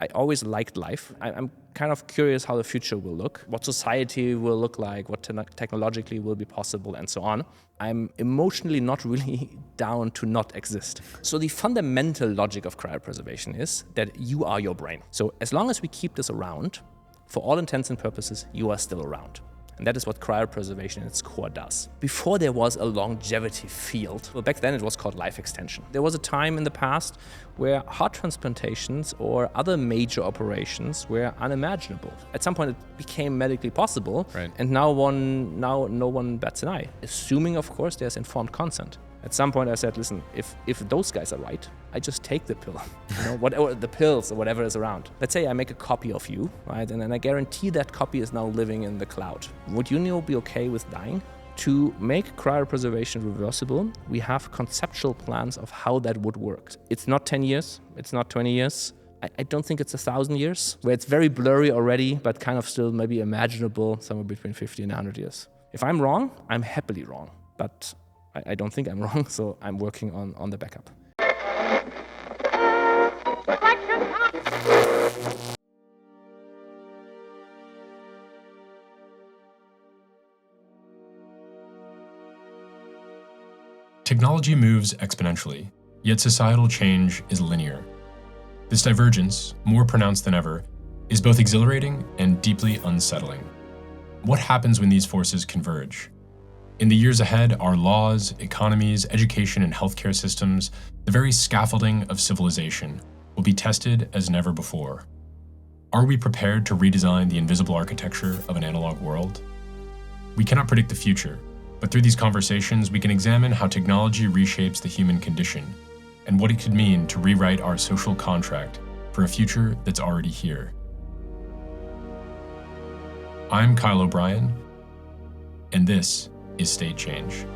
I always liked life. I'm kind of curious how the future will look, what society will look like, what technologically will be possible, and so on. I'm emotionally not really down to not exist. So the fundamental logic of cryopreservation is that you are your brain. So as long as we keep this around, for all intents and purposes, you are still around. And that is what cryopreservation in its core does. Before there was a longevity field, well, back then it was called life extension. There was a time in the past where heart transplantations or other major operations were unimaginable. At some point it became medically possible, right. And now no one bats an eye, assuming of course there's informed consent. At some point I said, listen, if those guys are right, I just take the pill, whatever the pills or whatever is around. Let's say I make a copy of you, right? And then I guarantee that copy is now living in the cloud. Would you be okay with dying? To make cryopreservation reversible, we have conceptual plans of how that would work. It's not 10 years, it's not 20 years. I don't think it's 1,000 years, where it's very blurry already, but kind of still maybe imaginable, somewhere between 50 and 100 years. If I'm wrong, I'm happily wrong, but I don't think I'm wrong, so I'm working on the backup. Technology moves exponentially, yet societal change is linear. This divergence, more pronounced than ever, is both exhilarating and deeply unsettling. What happens when these forces converge? In the years ahead, our laws, economies, education, and healthcare systems, the very scaffolding of civilization, will be tested as never before. Are we prepared to redesign the invisible architecture of an analog world? We cannot predict the future, but through these conversations, we can examine how technology reshapes the human condition and what it could mean to rewrite our social contract for a future that's already here. I'm Kyle O'Brien, and this is State Change.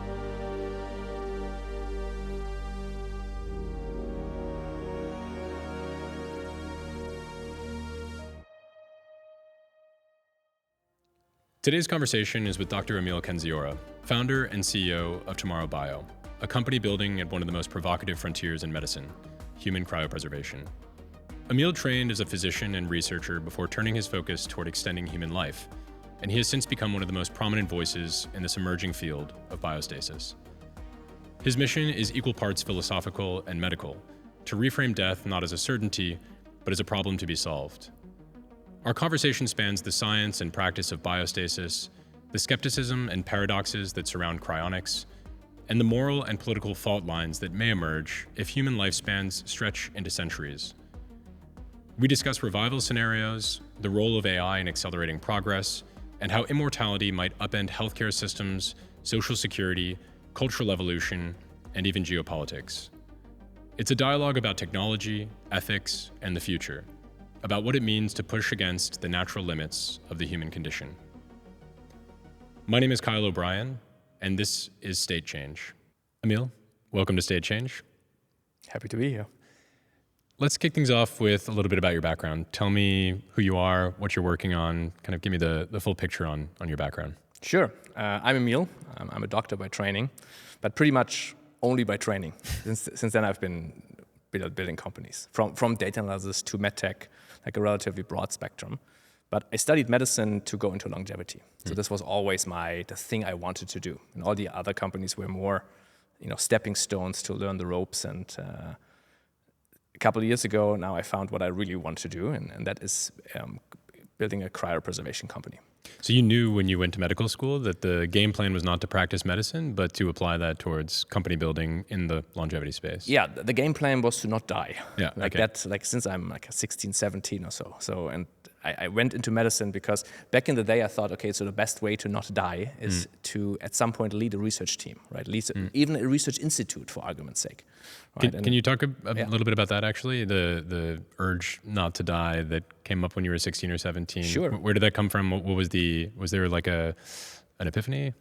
Today's conversation is with Dr. Emil Kendziorra, founder and CEO of Tomorrow Bio, a company building at one of the most provocative frontiers in medicine, human cryopreservation. Emil trained as a physician and researcher before turning his focus toward extending human life, and he has since become one of the most prominent voices in this emerging field of biostasis. His mission is equal parts philosophical and medical, to reframe death not as a certainty, but as a problem to be solved. Our conversation spans the science and practice of biostasis, the skepticism and paradoxes that surround cryonics, and the moral and political fault lines that may emerge if human lifespans stretch into centuries. We discuss revival scenarios, the role of AI in accelerating progress, and how immortality might upend healthcare systems, social security, cultural evolution, and even geopolitics. It's a dialogue about technology, ethics, and the future, about what it means to push against the natural limits of the human condition. My name is Kyle O'Brien, and this is State Change. Emil, welcome to State Change. Happy to be here. Let's kick things off with a little bit about your background. Tell me who you are, what you're working on, kind of give me the full picture on your background. Sure. I'm Emil. I'm a doctor by training, but pretty much only by training. Since then I've been building companies, from data analysis to medtech, like a relatively broad spectrum. But I studied medicine to go into longevity. So this was always the thing I wanted to do. And all the other companies were more, stepping stones to learn the ropes. And a couple of years ago, now I found what I really want to do, and that is building a cryopreservation company. So you knew when you went to medical school that the game plan was not to practice medicine, but to apply that towards company building in the longevity space. Yeah, the game plan was to not die. Yeah, since I'm like 16, 17 or so. And I went into medicine because back in the day I thought, okay, so the best way to not die is to at some point lead a research team, right? Even a research institute, for argument's sake. Right? Can you talk a little bit about that actually? The urge not to die that came up when you were 16 or 17. Sure. Where did that come from? What was there like an epiphany?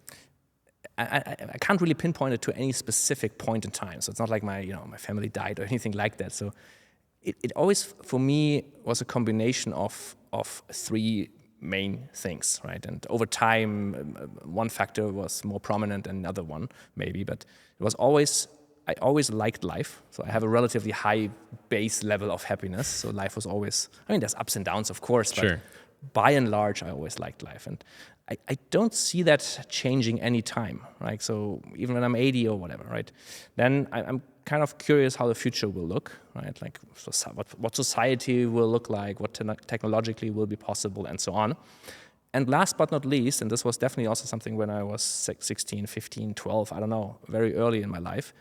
I can't really pinpoint it to any specific point in time. So it's not like my family died or anything like that. So it always, for me, was a combination of three main things, right? And over time, one factor was more prominent than another one, maybe. But it was always, I always liked life. So I have a relatively high base level of happiness. So life was always, I mean, there's ups and downs, of course, but by and large, I always liked life. And I don't see that changing any time, right? So even when I'm 80 or whatever, right? Then I'm kind of curious how the future will look, right? Like what society will look like, what technologically will be possible, and so on. And last but not least, and this was definitely also something when I was 16, 15, 12, I don't know, very early in my life,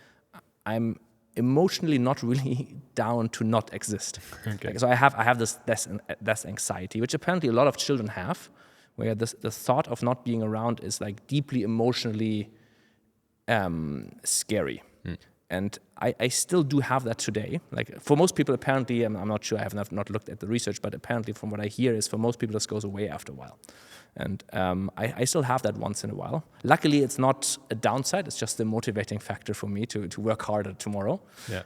I'm emotionally not really down to not exist. Okay. Like, so I have this death anxiety, which apparently a lot of children have, where the thought of not being around is like deeply emotionally scary. And I still do have that today. Like for most people, apparently, I'm not sure, I have not looked at the research, but apparently from what I hear is for most people, this goes away after a while. And I still have that once in a while. Luckily, it's not a downside. It's just a motivating factor for me to work harder tomorrow. Yeah.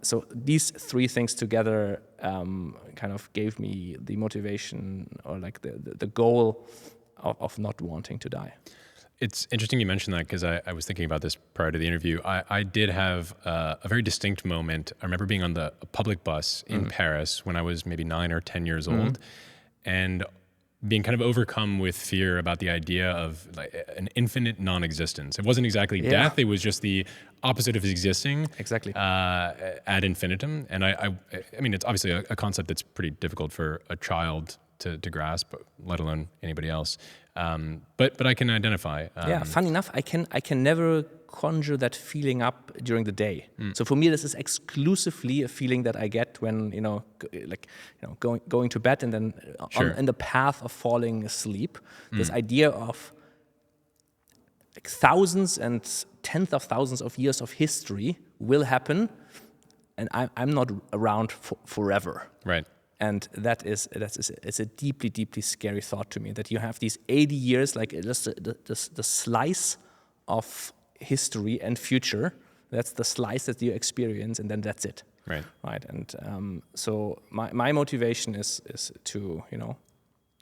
So these three things together kind of gave me the motivation or like the goal of not wanting to die. It's interesting you mentioned that because I was thinking about this prior to the interview. I did have a very distinct moment. I remember being on a public bus in Paris when I was maybe 9 or 10 years old and being kind of overcome with fear about the idea of like an infinite non-existence. It wasn't exactly death. It was just the opposite of existing. Exactly. Ad infinitum. And I mean, it's obviously a concept that's pretty difficult for a child to grasp, let alone anybody else. But I can identify. Funny enough, I can never conjure that feeling up during the day. So for me, this is exclusively a feeling that I get when going to bed and then in the path of falling asleep. This idea of like thousands and tens of thousands of years of history will happen, and I'm not around forever. Right. And it's a deeply, deeply scary thought to me that you have these 80 years, like just the slice of history and future. That's the slice that you experience, and then that's it. Right. Right. And so my motivation is to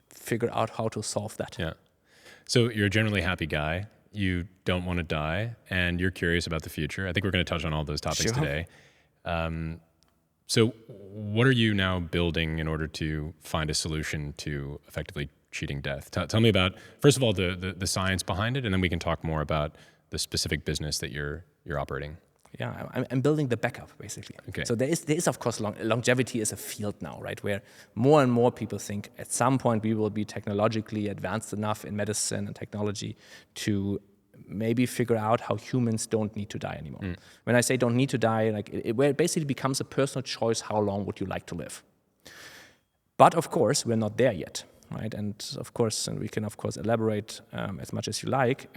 figure out how to solve that. Yeah. So you're a generally happy guy. You don't want to die, and you're curious about the future. I think we're going to touch on all those topics today. So what are you now building in order to find a solution to effectively cheating death? Tell me about, first of all, the science behind it, and then we can talk more about the specific business that you're operating. Yeah, I'm building the backup, basically. Okay. So there is of course, longevity is a field now, right, where more and more people think at some point we will be technologically advanced enough in medicine and technology to maybe figure out how humans don't need to die anymore. When I say don't need to die, like where it basically becomes a personal choice, how long would you like to live? But of course, we're not there yet, right? And of course, and we can of course elaborate as much as you like.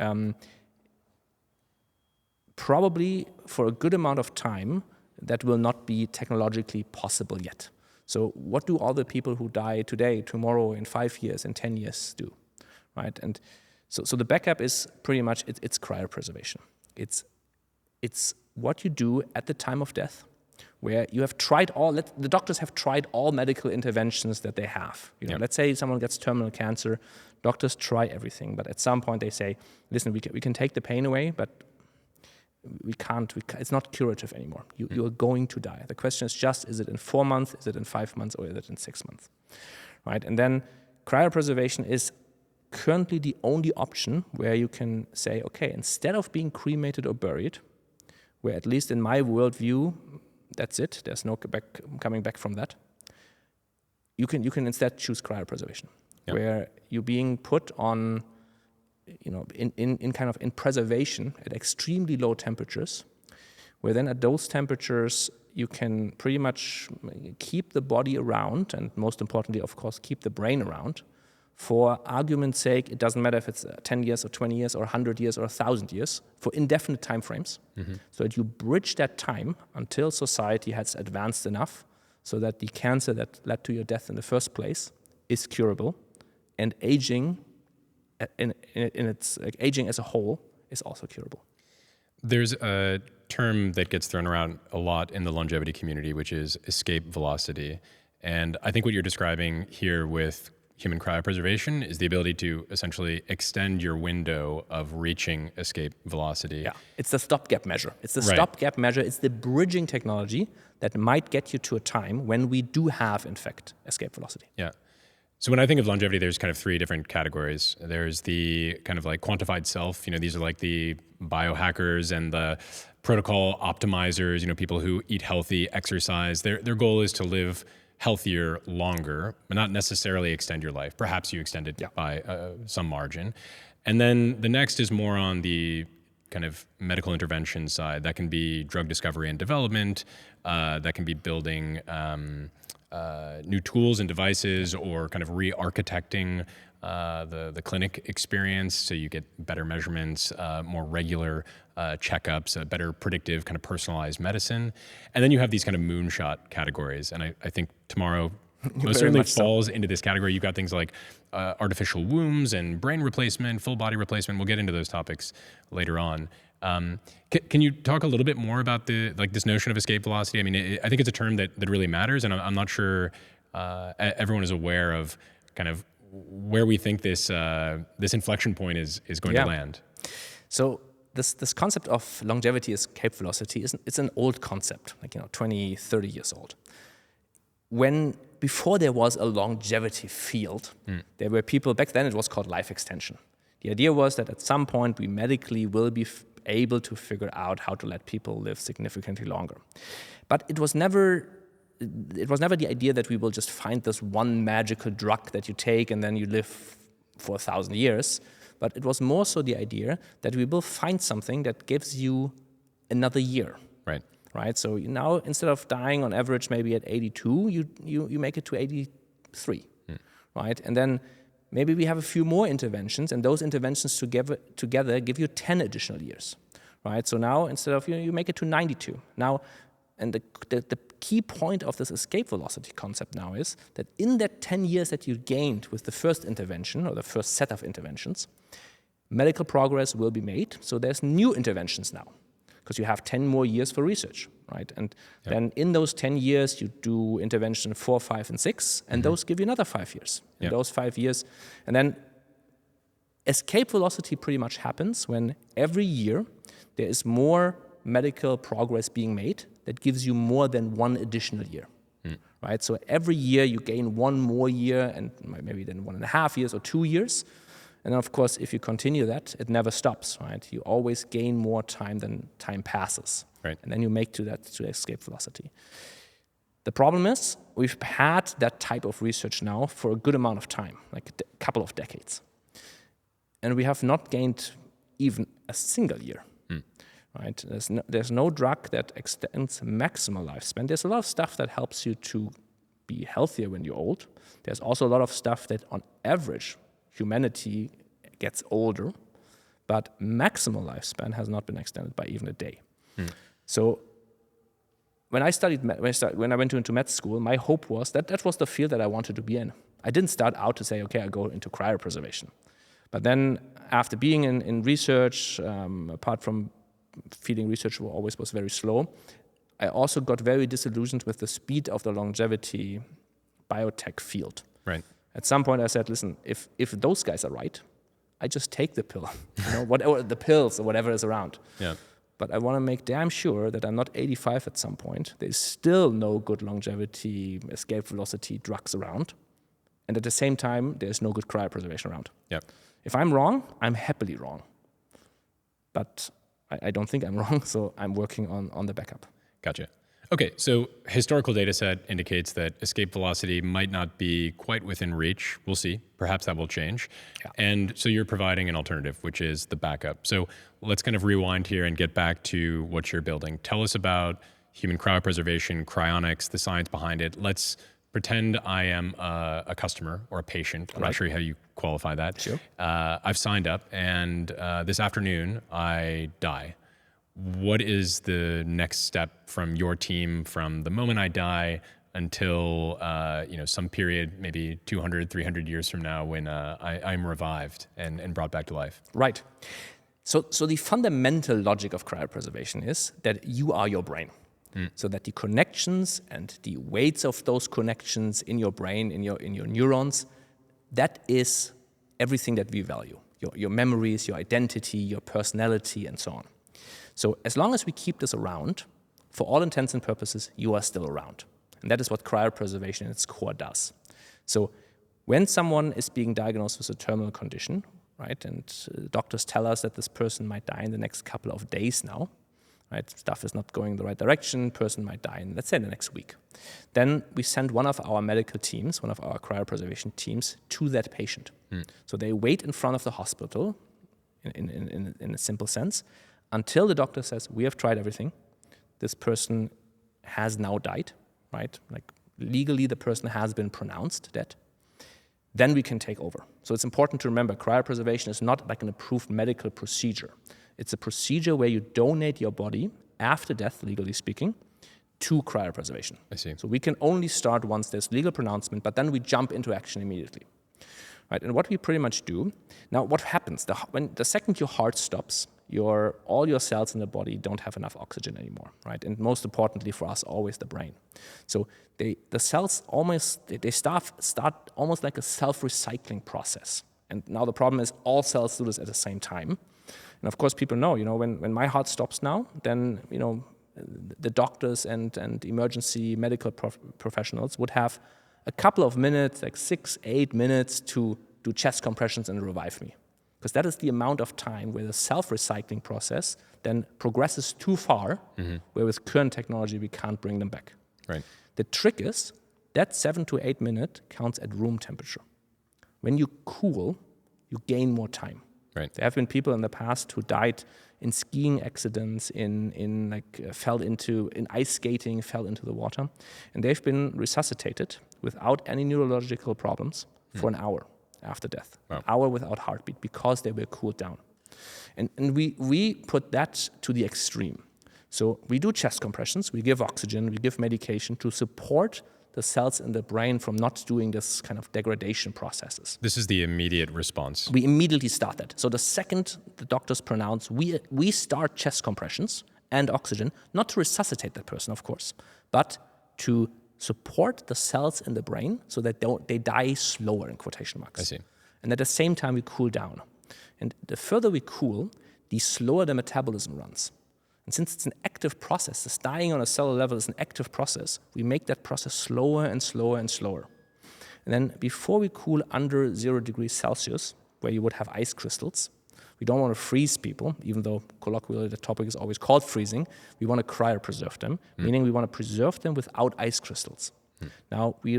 Probably for a good amount of time, that will not be technologically possible yet. So what do all the people who die today, tomorrow, in 5 years, in 10 years do, right? And so the backup is pretty much, it's cryopreservation. It's what you do at the time of death, where you have tried the doctors have tried all medical interventions that they have. Let's say someone gets terminal cancer, doctors try everything, but at some point they say, listen, we can take the pain away, but we can't, it's not curative anymore. You are going to die. The question is just, is it in 4 months, is it in 5 months, or is it in 6 months, right? And then cryopreservation is currently the only option where you can say, okay, instead of being cremated or buried, where at least in my worldview, that's it, there's no coming back from that, you can instead choose cryopreservation, where you're being put on, in preservation at extremely low temperatures, where then at those temperatures you can pretty much keep the body around, and most importantly, of course, keep the brain around. For argument's sake, it doesn't matter if it's 10 years or 20 years or 100 years or 1,000 years, for indefinite time frames, so that you bridge that time until society has advanced enough so that the cancer that led to your death in the first place is curable, and aging aging as a whole is also curable. There's a term that gets thrown around a lot in the longevity community, which is escape velocity. And I think what you're describing here with human cryopreservation is the ability to essentially extend your window of reaching escape velocity. Yeah, it's the stopgap measure. It's the stopgap measure. It's the bridging technology that might get you to a time when we do have, in fact, escape velocity. Yeah. So when I think of longevity, there's kind of three different categories. There's the kind of like quantified self. These are like the biohackers and the protocol optimizers, people who eat healthy, exercise. Their goal is to live healthier longer, but not necessarily extend your life. Perhaps you extend it by some margin. And then the next is more on the kind of medical intervention side. That can be drug discovery and development. That can be building new tools and devices, or kind of re-architecting the clinic experience so you get better measurements, more regular checkups, better predictive kind of personalized medicine. And then you have these kind of moonshot categories. And I think tomorrow most certainly falls into this category. You've got things like artificial wombs and brain replacement, full body replacement. We'll get into those topics later on. Can you talk a little bit more about this notion of escape velocity? I mean, I think it's a term that really matters, and I'm not sure everyone is aware of kind of where we think this inflection point is going to land. So this concept of longevity escape velocity it's an old concept, 20, 30 years old. Before there was a longevity field, there were people, back then it was called life extension. The idea was that at some point we medically will be able to figure out how to let people live significantly longer. But it was never the idea that we will just find this one magical drug that you take and then you live for 1,000 years. But it was more so the idea that we will find something that gives you another year. Right. So now instead of dying on average maybe at 82, you make it to 83. Right. And then maybe we have a few more interventions, and those interventions together give you 10 additional years. Right. So now instead of you make it to 92. Now, and the key point of this escape velocity concept now is that in that 10 years that you gained with the first intervention or the first set of interventions, medical progress will be made. So there's new interventions now, because you have 10 more years for research, right? And then in those 10 years, you do intervention 4, 5, and 6, and those give you another 5 years. And those 5 years, and then escape velocity pretty much happens when every year there is more medical progress being made that gives you more than one additional year, right? So every year you gain one more year, and maybe then 1.5 years or 2 years. And of course, if you continue that, it never stops, right? You always gain more time than time passes. Right. And then you make to escape velocity. The problem is, we've had that type of research now for a good amount of time, like a couple of decades. And we have not gained even a single year, right? There's no drug that extends maximal lifespan. There's a lot of stuff that helps you to be healthier when you're old. There's also a lot of stuff that on average, humanity gets older, but maximal lifespan has not been extended by even a day. So when I went into med school, my hope was that was the field that I wanted to be in. I didn't start out to say, okay, I go into cryopreservation. But then after being in research, apart from feeling research always was very slow, I also got very disillusioned with the speed of the longevity biotech field. Right. At some point I said, listen, if those guys are right, I just take the pill, whatever the pills or whatever is around. Yeah. But I want to make damn sure that I'm not 85 at some point. There's still no good longevity, escape velocity drugs around. And at the same time, there's no good cryopreservation around. Yeah. If I'm wrong, I'm happily wrong. But I don't think I'm wrong, so I'm working on the backup. Gotcha. Okay, so historical data set indicates that escape velocity might not be quite within reach. We'll see. Perhaps that will change. Yeah. And so you're providing an alternative, which is the backup. So let's kind of rewind here and get back to what you're building. Tell us about human cryopreservation, cryonics, the science behind it. Let's pretend I am a customer or a patient. I'm not sure how you qualify that. Sure. I've signed up, and this afternoon I die. What is the next step from your team from the moment I die until some period, maybe 200, 300 years from now, when I'm revived and brought back to life? Right. So the fundamental logic of cryopreservation is that you are your brain. So that the connections and the weights of those connections in your brain, in your neurons, that is everything that we value. Your memories, your identity, your personality, and so on. So as long as we keep this around, for all intents and purposes, you are still around. And that is what cryopreservation in its core does. So when someone is being diagnosed with a terminal condition, right, and doctors tell us that this person might die in the next couple of days now, right, stuff is not going in the right direction, person might die in, let's say, the next week. Then we send one of our medical teams, one of our cryopreservation teams, to that patient. So they wait in front of the hospital, in a simple sense, until the doctor says, we have tried everything, this person has now died, right? Like legally the person has been pronounced dead. Then we can take over. So it's important to remember, cryopreservation is not like an approved medical procedure. It's a procedure where you donate your body after death, legally speaking, to cryopreservation. I see. So we can only start once there's legal pronouncement, but then we jump into action immediately. Right? And what we pretty much do, now what happens, when the second your heart stops, all your cells in the body don't have enough oxygen anymore, right? And most importantly for us, always the brain. So the cells start almost like a self-recycling process. And now the problem is all cells do this at the same time. And of course people know, when my heart stops now, then, the doctors and emergency medical professionals would have a couple of minutes, like 6-8 minutes to do chest compressions and revive me. Because that is the amount of time where the self-recycling process then progresses too far, where with current technology we can't bring them back. Right. The trick is that 7 to 8 minutes counts at room temperature. When you cool, you gain more time. Right. There have been people in the past who died in skiing accidents, fell into ice skating, fell into the water, and they've been resuscitated without any neurological problems for an hour after death. Wow. An hour without heartbeat because they were cooled down. And we put that to the extreme. So we do chest compressions, we give oxygen, we give medication to support the cells in the brain from not doing this kind of degradation processes. This is the immediate response. We immediately start that. So the second the doctors pronounce, we start chest compressions and oxygen, not to resuscitate that person, of course, but to support the cells in the brain so that they die slower, in quotation marks. I see. And at the same time, we cool down. And the further we cool, the slower the metabolism runs. And since it's an active process, this dying on a cellular level is an active process, we make that process slower and slower and slower. And then before we cool under 0 degrees Celsius, where you would have ice crystals, we don't want to freeze people, even though colloquially the topic is always called freezing. We want to cryopreserve them, meaning we want to preserve them without ice crystals. Now, we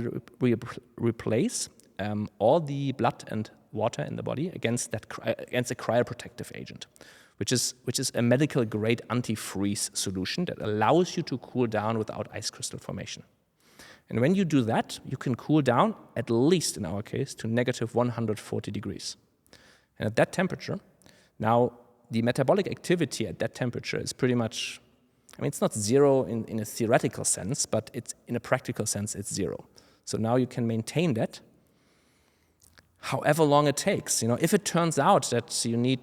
replace all the blood and water in the body against a cryoprotective agent, which is a medical grade antifreeze solution that allows you to cool down without ice crystal formation. And when you do that, you can cool down, at least in our case, to negative 140 degrees. And at that temperature, now the metabolic activity at that temperature is pretty much, it's not zero in a theoretical sense, but it's in a practical sense, it's zero. So now you can maintain that however long it takes. If it turns out that you need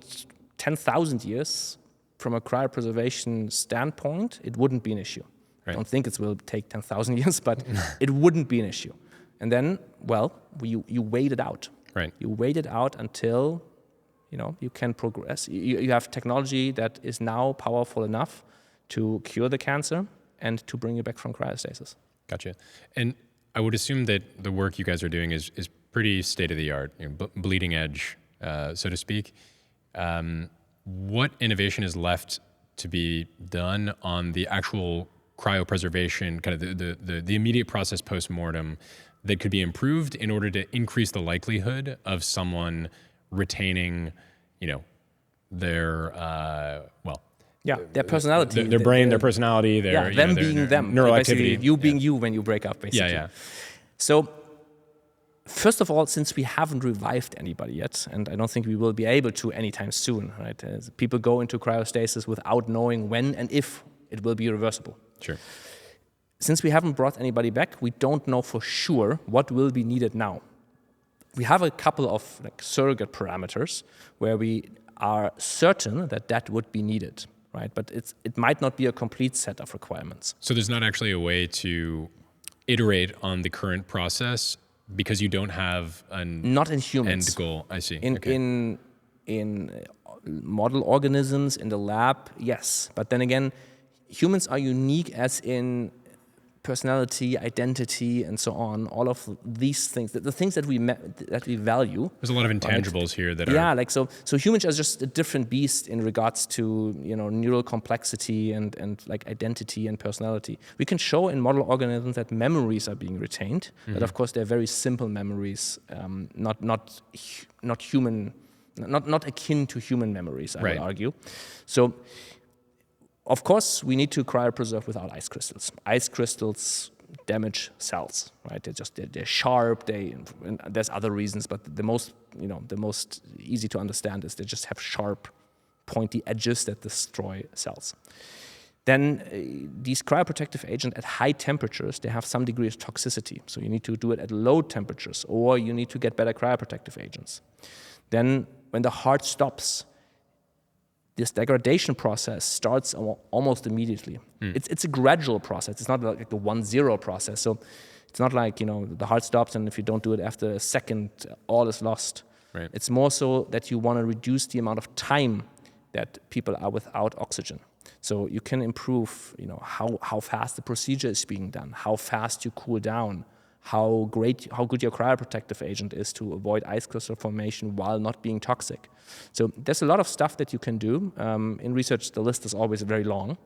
10,000 years from a cryopreservation standpoint, it wouldn't be an issue. Right. I don't think it will take 10,000 years, but it wouldn't be an issue. And then, you wait it out. Right. You wait it out until, you can progress. You have technology that is now powerful enough to cure the cancer and to bring you back from cryostasis. Gotcha. And I would assume that the work you guys are doing is pretty state-of-the-art, bleeding edge, so to speak. What innovation is left to be done on the actual cryopreservation, kind of the immediate process post-mortem that could be improved in order to increase the likelihood of someone retaining, their their personality, their brain, their personality, their being them, neural basically activity, you being you when you break up, basically. Yeah. So, first of all, since we haven't revived anybody yet, and I don't think we will be able to anytime soon, right? People go into cryostasis without knowing when and if it will be reversible. Sure. Since we haven't brought anybody back, we don't know for sure what will be needed now. We have a couple of surrogate parameters where we are certain that would be needed, right? But it might not be a complete set of requirements. So there's not actually a way to iterate on the current process Because you don't have an not in humans. end goal. I see. In model organisms in the lab, yes. But then again, humans are unique as in personality, identity, and so on. All of these things, the things that we value. There's a lot of intangibles here that are... Yeah, like so humans are just a different beast in regards to neural complexity and like identity and personality. We can show in model organisms that memories are being retained, but of course they're very simple memories, not human, not akin to human memories, I would argue. So, of course, we need to cryopreserve without ice crystals. Ice crystals damage cells, right? They're sharp. And there's other reasons, but the most easy to understand is they just have sharp, pointy edges that destroy cells. Then these cryoprotective agents at high temperatures, they have some degree of toxicity. So you need to do it at low temperatures, or you need to get better cryoprotective agents. Then when the heart stops, this degradation process starts almost immediately. It's a gradual process. It's not like a 1-0 process. So it's not like the heart stops and if you don't do it after a second, all is lost. Right. It's more so that you want to reduce the amount of time that people are without oxygen. So you can improve, how fast the procedure is being done, how fast you cool down, how good your cryoprotective agent is to avoid ice crystal formation while not being toxic. So there's a lot of stuff that you can do. In research, the list is always very long.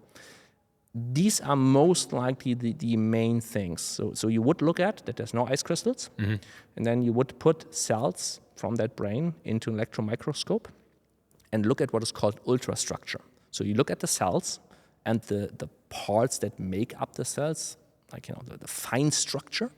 These are most likely the main things. So you would look at that there's no ice crystals, and then you would put cells from that brain into an electron microscope and look at what is called ultrastructure. So you look at the cells and the parts that make up the cells, like the fine structure.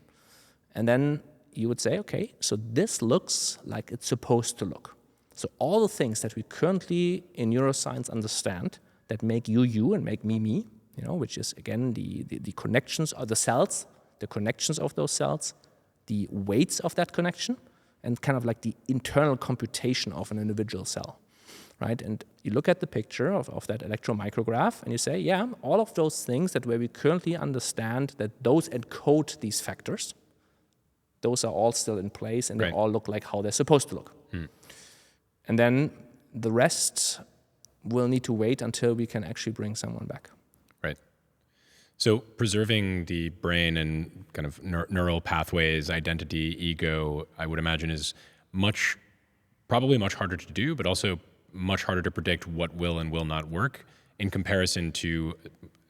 And then you would say, okay, so this looks like it's supposed to look. So all the things that we currently in neuroscience understand that make you and make me, which is again the connections of the cells, the connections of those cells, the weights of that connection, and kind of like the internal computation of an individual cell, right? And you look at the picture of that electron micrograph and you say, yeah, all of those things that where we currently understand that those encode these factors, those are all still in place and they all look like how they're supposed to look. And then the rest will need to wait until we can actually bring someone back. Right. So preserving the brain and kind of neural pathways, identity, ego, I would imagine is probably much harder to do, but also much harder to predict what will and will not work in comparison to,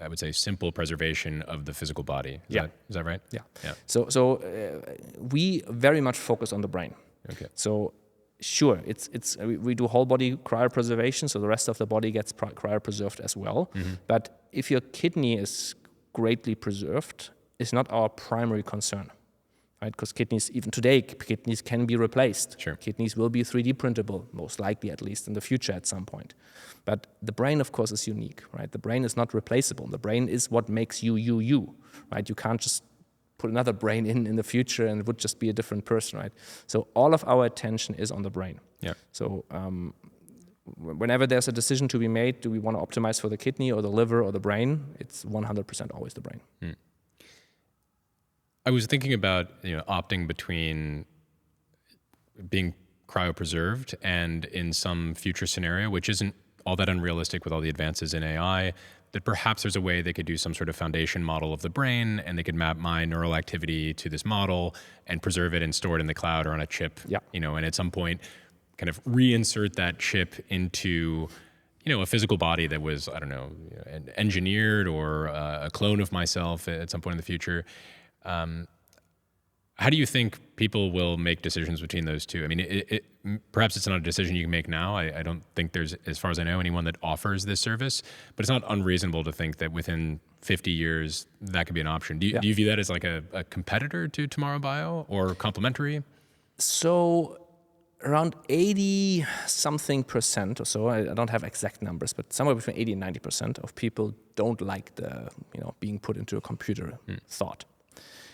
I would say, simple preservation of the physical body. Is that right? Yeah. So we very much focus on the brain. Okay. So sure, we do whole body cryopreservation, so the rest of the body gets cryopreserved as well. But if your kidney is greatly preserved, it's not our primary concern, right? Because kidneys, even today, kidneys can be replaced. Sure. Kidneys will be 3D printable, most likely, at least in the future at some point. But the brain, of course, is unique, right? The brain is not replaceable. The brain is what makes you, right? You can't just put another brain in the future and it would just be a different person, right? So all of our attention is on the brain. Yeah. So whenever there's a decision to be made, do we want to optimize for the kidney or the liver or the brain? It's 100% always the brain. I was thinking about opting between being cryopreserved and in some future scenario, which isn't all that unrealistic with all the advances in AI, that perhaps there's a way they could do some sort of foundation model of the brain and they could map my neural activity to this model and preserve it and store it in the cloud or on a chip, and at some point kind of reinsert that chip into a physical body that was, I don't know, engineered or a clone of myself at some point in the future. How do you think people will make decisions between those two? I mean, perhaps it's not a decision you can make now. I don't think there's, as far as I know, anyone that offers this service, but it's not unreasonable to think that within 50 years, that could be an option. Do you view that as like a competitor to Tomorrow Bio or complementary? So around 80-something% or so, I don't have exact numbers, but somewhere between 80 and 90% of people don't like the, being put into a computer thought.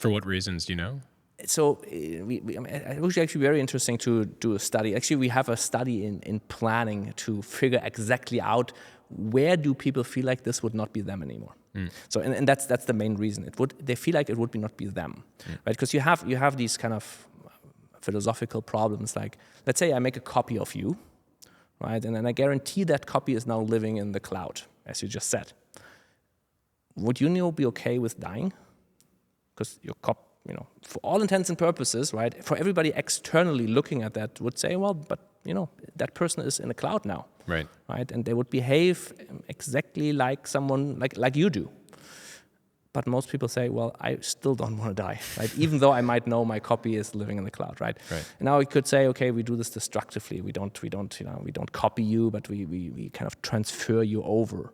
For what reasons, do you know? So it was actually very interesting to do a study. Actually, we have a study in planning to figure exactly out where do people feel like this would not be them anymore. So, and that's the main reason. They feel like it would not be them, right? Because you have these kind of philosophical problems. Like, let's say I make a copy of you, right? And then I guarantee that copy is now living in the cloud, as you just said. Would you be okay with dying? Because your for all intents and purposes, right? For everybody externally looking at that would say, well, but that person is in the cloud now, right? And they would behave exactly like someone like you do. But most people say, well, I still don't want to die, right? Even though I might know my copy is living in the cloud, right? And now we could say, okay, we do this destructively. We don't copy you, but we kind of transfer you over.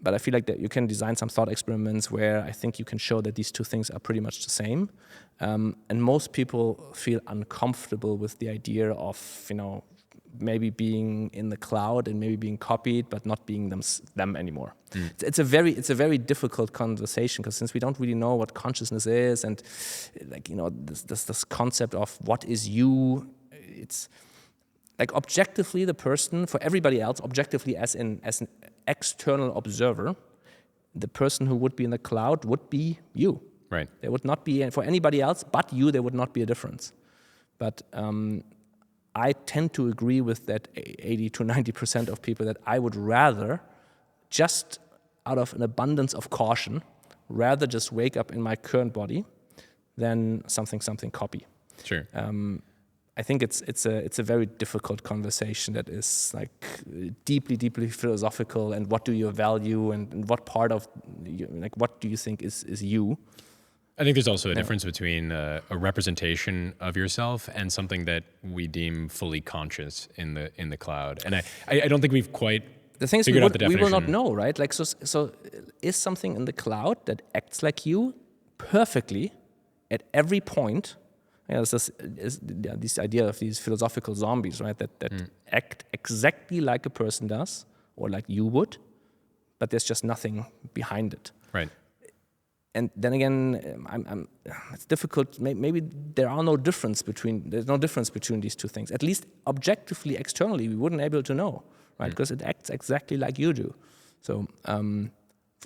But I feel like that you can design some thought experiments where I think you can show that these two things are pretty much the same. And most people feel uncomfortable with the idea of, maybe being in the cloud and maybe being copied, but not being them anymore. It's a very difficult conversation, because since we don't really know what consciousness is, and this concept of what is you, it's like objectively the person, for everybody else, objectively as an external observer, the person who would be in the cloud would be you. Right. There would not be, for anybody else but you, there would not be a difference. But I tend to agree with that 80 to 90% of people that I would rather, just out of an abundance of caution, rather just wake up in my current body than something copy. Sure. I think it's a very difficult conversation that is like deeply philosophical, and what do you value, and what part of what do you think is you? I think there's also a difference between a representation of yourself and something that we deem fully conscious in the cloud. And I don't think we've quite figured out the definition. We will not know, right? Like so is something in the cloud that acts like you perfectly at every point? This idea of these philosophical zombies, right? That act exactly like a person does, or like you would, but there's just nothing behind it. Right. And then again, it's difficult. Maybe there's no difference between these two things. At least objectively, externally, we wouldn't be able to know, right? Because it acts exactly like you do. So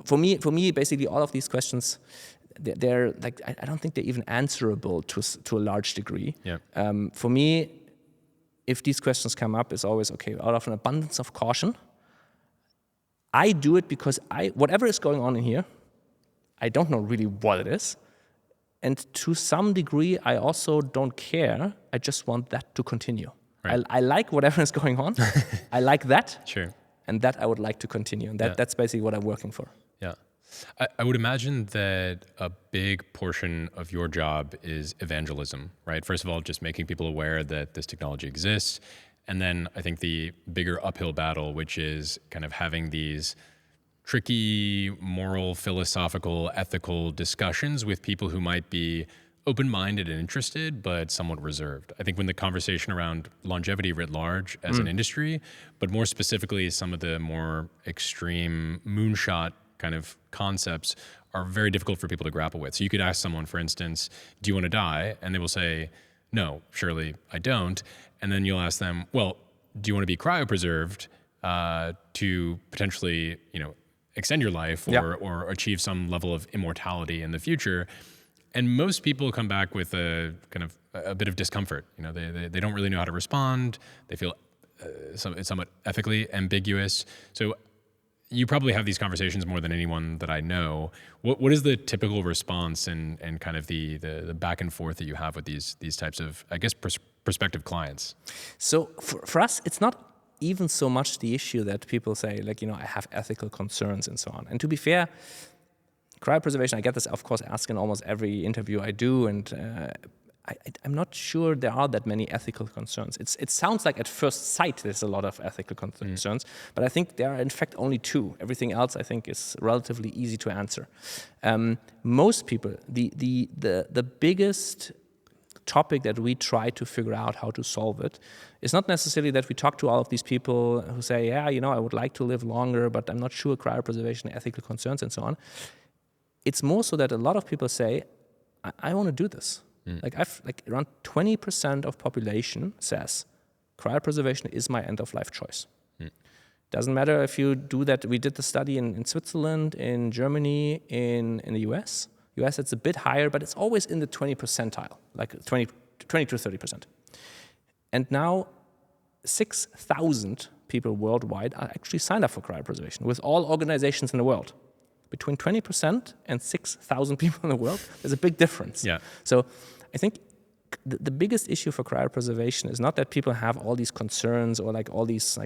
for me, basically, all of these questions, they're like, I don't think they're even answerable to a large degree. Yeah. For me, if these questions come up, it's always okay. Out of an abundance of caution, I do it because whatever is going on in here, I don't know really what it is. And to some degree, I also don't care. I just want that to continue. Right. I like whatever is going on. I like that. Sure. And that I would like to continue. And that's basically what I'm working for. Yeah. I would imagine that a big portion of your job is evangelism, right? First of all, just making people aware that this technology exists. And then I think the bigger uphill battle, which is kind of having these tricky moral, philosophical, ethical discussions with people who might be open-minded and interested, but somewhat reserved. I think when the conversation around longevity writ large as an industry, but more specifically some of the more extreme moonshot kind of concepts are very difficult for people to grapple with. So you could ask someone, for instance, do you want to die? And they will say, no, surely I don't. And then you'll ask them, well, do you want to be cryopreserved to potentially, extend your life or achieve some level of immortality in the future? And most people come back with a kind of a bit of discomfort. They don't really know how to respond. They feel it's somewhat ethically ambiguous. So you probably have these conversations more than anyone that I know. What is the typical response and kind of the back and forth that you have with these types of, I guess, prospective clients? So for us, it's not even so much the issue that people say, I have ethical concerns and so on. And to be fair, cryopreservation, I get this, of course, asked in almost every interview I do, and I'm not sure there are that many ethical concerns. It sounds like at first sight there's a lot of ethical concerns, but I think there are in fact only two. Everything else I think is relatively easy to answer. Most people, the biggest topic that we try to figure out how to solve it is not necessarily that we talk to all of these people who say, I would like to live longer, but I'm not sure cryopreservation, ethical concerns, and so on. It's more so that a lot of people say, I want to do this. Around 20% of population says cryopreservation is my end of life choice. Doesn't matter if you do that. We did the study in Switzerland, in Germany, in the US. US, it's a bit higher, but it's always in the 20 percentile, like 20 to 30%. And now 6,000 people worldwide are actually signed up for cryopreservation with all organizations in the world. Between 20% and 6,000 people in the world, there's a big difference. Yeah. So I think the biggest issue for cryopreservation is not that people have all these concerns or like all these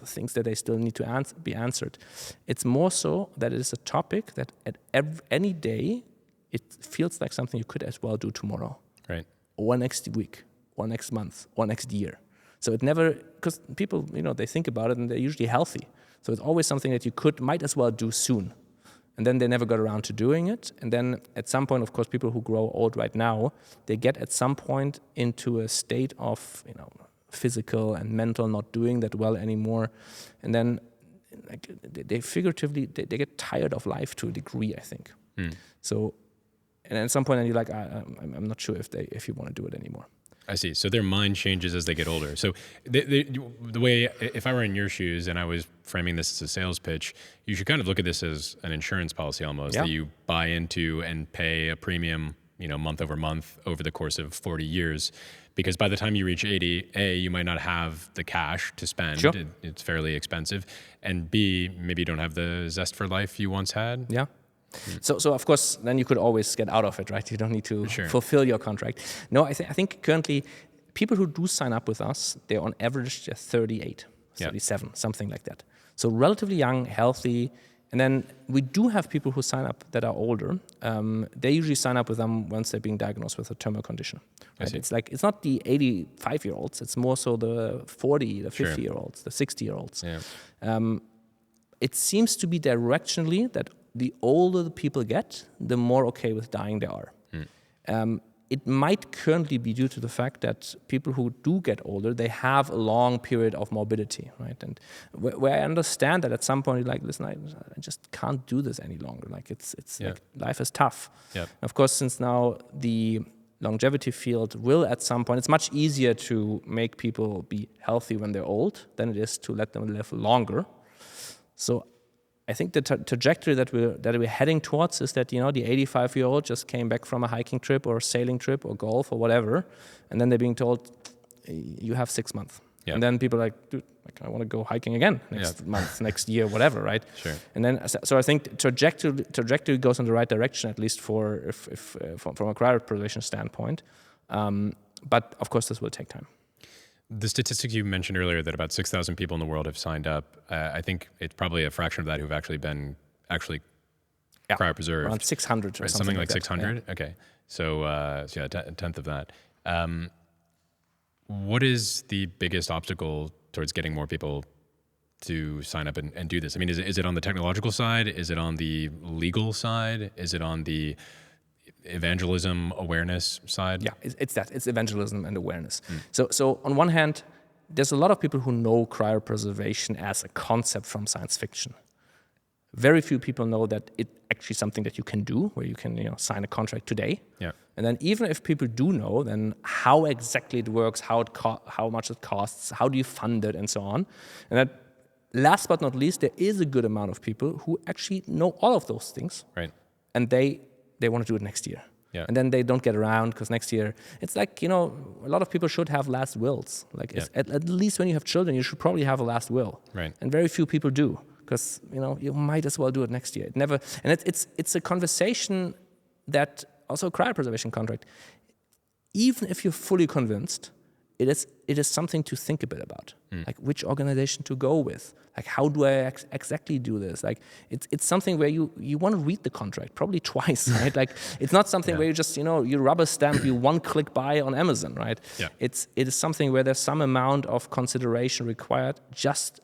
things that they still need to be answered. It's more so that it is a topic that at any day, it feels like something you could as well do tomorrow. Right. Or next week, or next month, or next year. So it never, because people, they think about it and they're usually healthy. So it's always something that might as well do soon. And then they never got around to doing it. And then at some point, of course, people who grow old right now, they get at some point into a state of, physical and mental not doing that well anymore. And then they figuratively, they get tired of life to a degree, I think. So, and at some point, you're like, I'm not sure if you want to do it anymore. I see. So their mind changes as they get older. So the way, if I were in your shoes and I was framing this as a sales pitch, you should kind of look at this as an insurance policy almost, that you buy into and pay a premium, month over month over the course of 40 years. Because by the time you reach 80, A, you might not have the cash to spend. Sure. It's fairly expensive. And B, maybe you don't have the zest for life you once had. Yeah. So of course, then you could always get out of it, right? You don't need to fulfill your contract. No, I think currently, people who do sign up with us, they're on average 38, 37, something like that. So relatively young, healthy. And then we do have people who sign up that are older. They usually sign up with them once they're being diagnosed with a terminal condition. Right? It's not the 85-year-olds. It's more so the 40, the 50-year-olds, the 60-year-olds. Yeah. It seems to be directionally that the older the people get, the more okay with dying they are. It might currently be due to the fact that people who do get older, they have a long period of morbidity, right? And where I understand that at some point you're like, listen, I just can't do this any longer. Like it's like life is tough. Yep. Of course, since now the longevity field will at some point, it's much easier to make people be healthy when they're old than it is to let them live longer. So I think the trajectory that we're heading towards is that, the 85-year-old just came back from a hiking trip or a sailing trip or golf or whatever, and then they're being told, you have 6 months. Yeah. And then people are like, dude, I want to go hiking again next month, next year, whatever, right? Sure. And then, so I think trajectory goes in the right direction, at least from a cryopreservation standpoint. But of course, this will take time. The statistic you mentioned earlier that about 6,000 people in the world have signed up, I think it's probably a fraction of that who've actually been cryopreserved. Around 600 or something like 600? Yeah. Okay. So a tenth of that. What is the biggest obstacle towards getting more people to sign up and do this? I mean, is it on the technological side? Is it on the legal side? Is it on the evangelism awareness side? Yeah, it's that. It's evangelism and awareness. So on one hand, there's a lot of people who know cryopreservation as a concept from science fiction. Very few people know that it's actually something that you can do, where you can sign a contract today. Yeah. And then even if people do know, then how exactly it works, how much it costs, how do you fund it, and so on. And that, last but not least, there is a good amount of people who actually know all of those things. Right. And they want to do it next year. Yeah. And then they don't get around because next year, it's like, a lot of people should have last wills. Like at least when you have children, you should probably have a last will. Right. And very few people do because, you might as well do it next year. It's a conversation that also a cryopreservation contract, even if you're fully convinced, it is something to think a bit about. Like which organization to go with. Like how do I exactly do this? Like it's something where you want to read the contract probably twice, right? Like it's not something where you just you rubber stamp, you one click buy on Amazon, right? Yeah. It is something where there's some amount of consideration required, just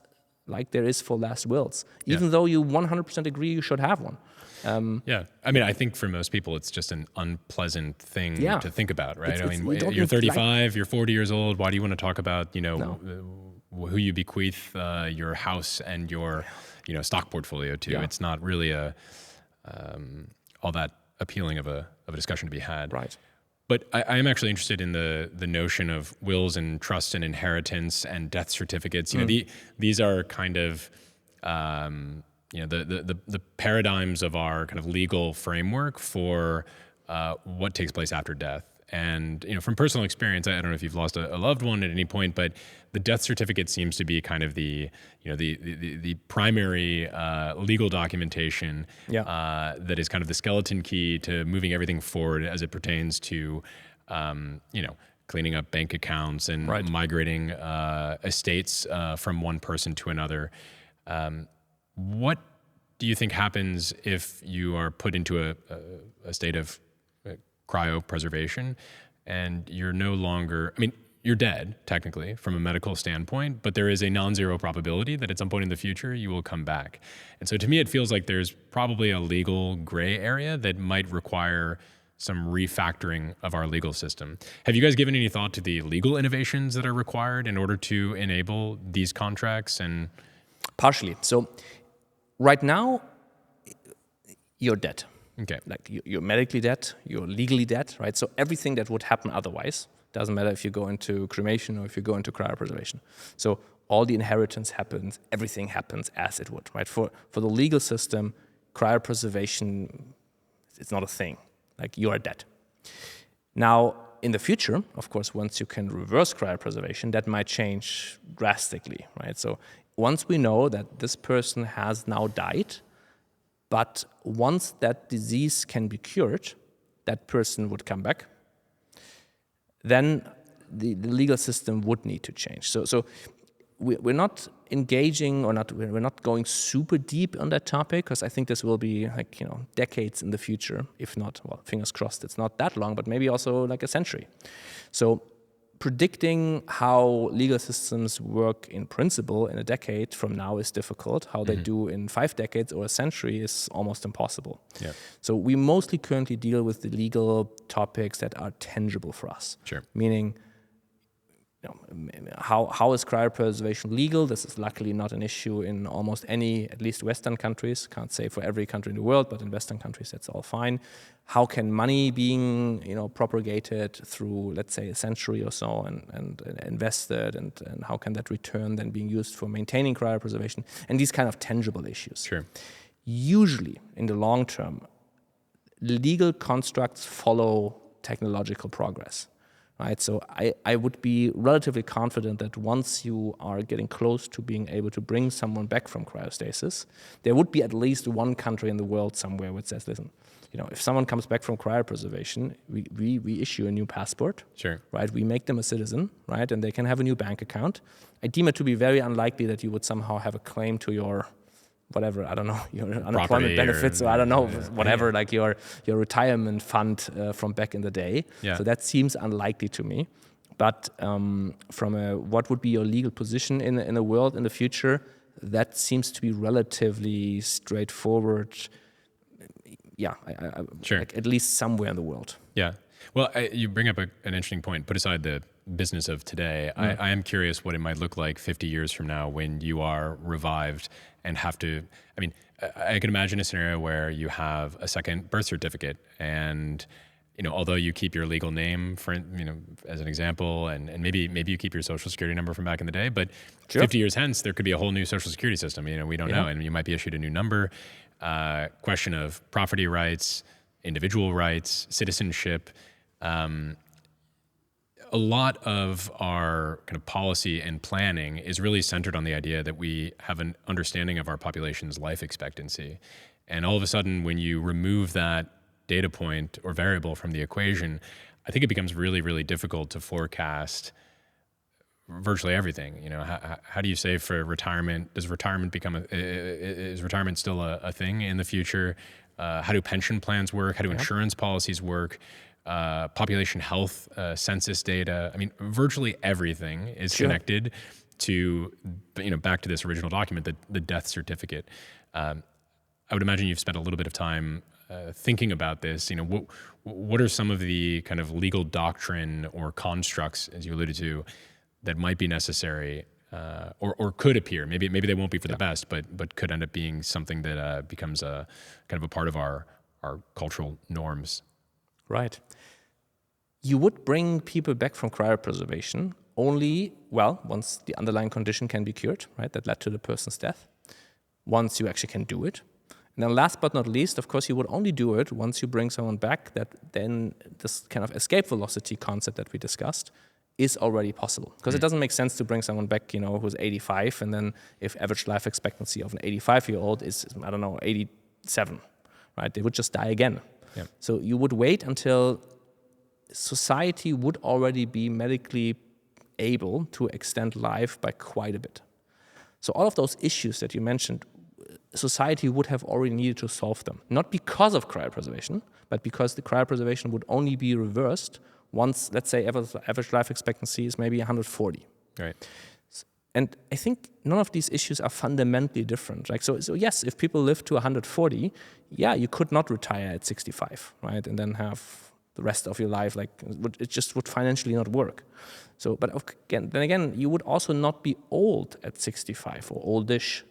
like there is for last wills. Even though you 100% agree you should have one. I mean, I think for most people, it's just an unpleasant thing to think about, right? You're 35, you're 40 years old. Why do you want to talk about, who you bequeath your house and your, stock portfolio to? Yeah. It's not really all that appealing of a discussion to be had. Right. But I am actually interested in the notion of wills and trusts and inheritance and death certificates. You know, these are kind of the paradigms of our kind of legal framework for what takes place after death. And from personal experience, I don't know if you've lost a loved one at any point, but the death certificate seems to be kind of the primary legal documentation that is kind of the skeleton key to moving everything forward as it pertains to cleaning up bank accounts and migrating estates from one person to another. What do you think happens if you are put into a state of cryopreservation and you're no longer, you're dead technically from a medical standpoint, but there is a non-zero probability that at some point in the future you will come back. And so to me, it feels like there's probably a legal gray area that might require some refactoring of our legal system. Have you guys given any thought to the legal innovations that are required in order to enable these contracts? And partially. So right now, you're dead. Okay. Like you're medically dead, you're legally dead, right? So everything that would happen otherwise, doesn't matter if you go into cremation or if you go into cryopreservation. So all the inheritance happens, everything happens as it would, right? For the legal system, cryopreservation, it's not a thing. Like you are dead. Now, in the future, of course, once you can reverse cryopreservation, that might change drastically, right? So once we know that this person has now died, but once that disease can be cured, that person would come back, then the legal system would need to change. So we're not engaging we're not going super deep on that topic, because I think this will be decades in the future, if not, well, fingers crossed, it's not that long, but maybe also like a century. So predicting how legal systems work in principle in a decade from now is difficult. How they do in 5 decades or a century is almost impossible. Yeah. So we mostly currently deal with the legal topics that are tangible for us. Sure. Meaning, how is cryopreservation legal? This is luckily not an issue in almost any, at least Western countries. Can't say for every country in the world, but in Western countries that's all fine. How can money being propagated through, let's say, a century or so and invested, and how can that return then being used for maintaining cryopreservation, and these kind of tangible issues. Sure. Usually in the long term, legal constructs follow technological progress. Right, so I would be relatively confident that once you are getting close to being able to bring someone back from cryostasis, there would be at least one country in the world somewhere which says, listen, if someone comes back from cryopreservation, we issue a new passport. Sure. Right, we make them a citizen, right, and they can have a new bank account. I deem it to be very unlikely that you would somehow have a claim to your whatever, I don't know, your unemployment benefits, or I don't know, whatever, like your retirement fund from back in the day. Yeah. So that seems unlikely to me. But from what would be your legal position in the world in the future, that seems to be relatively straightforward. Yeah, sure. Like at least somewhere in the world. Yeah. Well, you bring up an interesting point. Put aside the business of today, I am curious what it might look like 50 years from now when you are revived and have to, I can imagine a scenario where you have a second birth certificate and, although you keep your legal name for, as an example, and maybe you keep your social security number from back in the day, but sure. 50 years hence, there could be a whole new social security system. We don't know, and you might be issued a new number. Question of property rights, individual rights, citizenship. A lot of our kind of policy and planning is really centered on the idea that we have an understanding of our population's life expectancy. And all of a sudden, when you remove that data point or variable from the equation, I think it becomes really, really difficult to forecast virtually everything. How do you save for retirement? Does retirement is retirement still a thing in the future? How do pension plans work? How do insurance policies work? Population health, census data. Virtually everything is connected to, back to this original document, the death certificate. I would imagine you've spent a little bit of time thinking about this. What are some of the kind of legal doctrine or constructs, as you alluded to, that might be necessary or could appear? Maybe they won't be for the best, but could end up being something that becomes a kind of a part of our cultural norms. Right. You would bring people back from cryopreservation only, well, once the underlying condition can be cured, right? That led to the person's death. Once you actually can do it. And then last but not least, of course, you would only do it once you bring someone back that then this kind of escape velocity concept that we discussed is already possible. Because it doesn't make sense to bring someone back, who's 85, and then if average life expectancy of an 85-year-old is, 87, right? They would just die again. Yeah. So you would wait until society would already be medically able to extend life by quite a bit. So all of those issues that you mentioned, society would have already needed to solve them. Not because of cryopreservation, but because the cryopreservation would only be reversed once, let's say, average life expectancy is maybe 140. Right. And I think none of these issues are fundamentally different. Like so yes, if people live to 140, yeah, you could not retire at 65, right? And then have the rest of your life, it just would financially not work. So, but again, you would also not be old at 65 or oldish,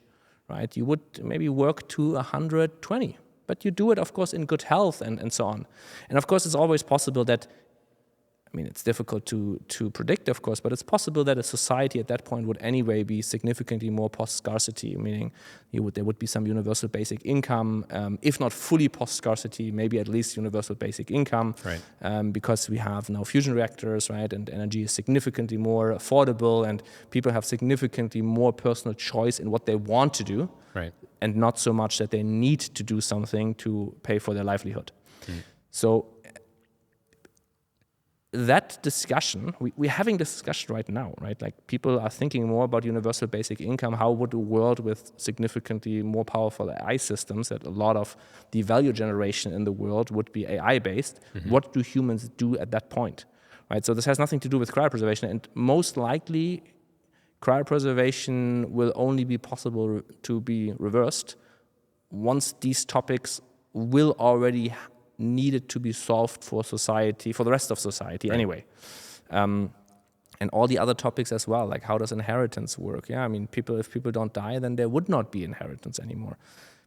right? You would maybe work to 120, but you do it, of course, in good health and so on. And of course, it's always possible that, it's difficult to predict, of course, but it's possible that a society at that point would anyway be significantly more post-scarcity, meaning there would be some universal basic income, if not fully post-scarcity, maybe at least universal basic income, right. Because we have now fusion reactors, right, and energy is significantly more affordable, and people have significantly more personal choice in what they want to do, right, and not so much that they need to do something to pay for their livelihood. So that discussion, we're having this discussion right now, right? Like people are thinking more about universal basic income. How would a world with significantly more powerful AI systems, that a lot of the value generation in the world would be AI based, what do humans do at that point, right? So this has nothing to do with cryopreservation, and most likely cryopreservation will only be possible to be reversed once these topics will already needed to be solved for society, for the rest of society, right, anyway. And all the other topics as well, like how does inheritance work? Yeah, if people don't die, then there would not be inheritance anymore.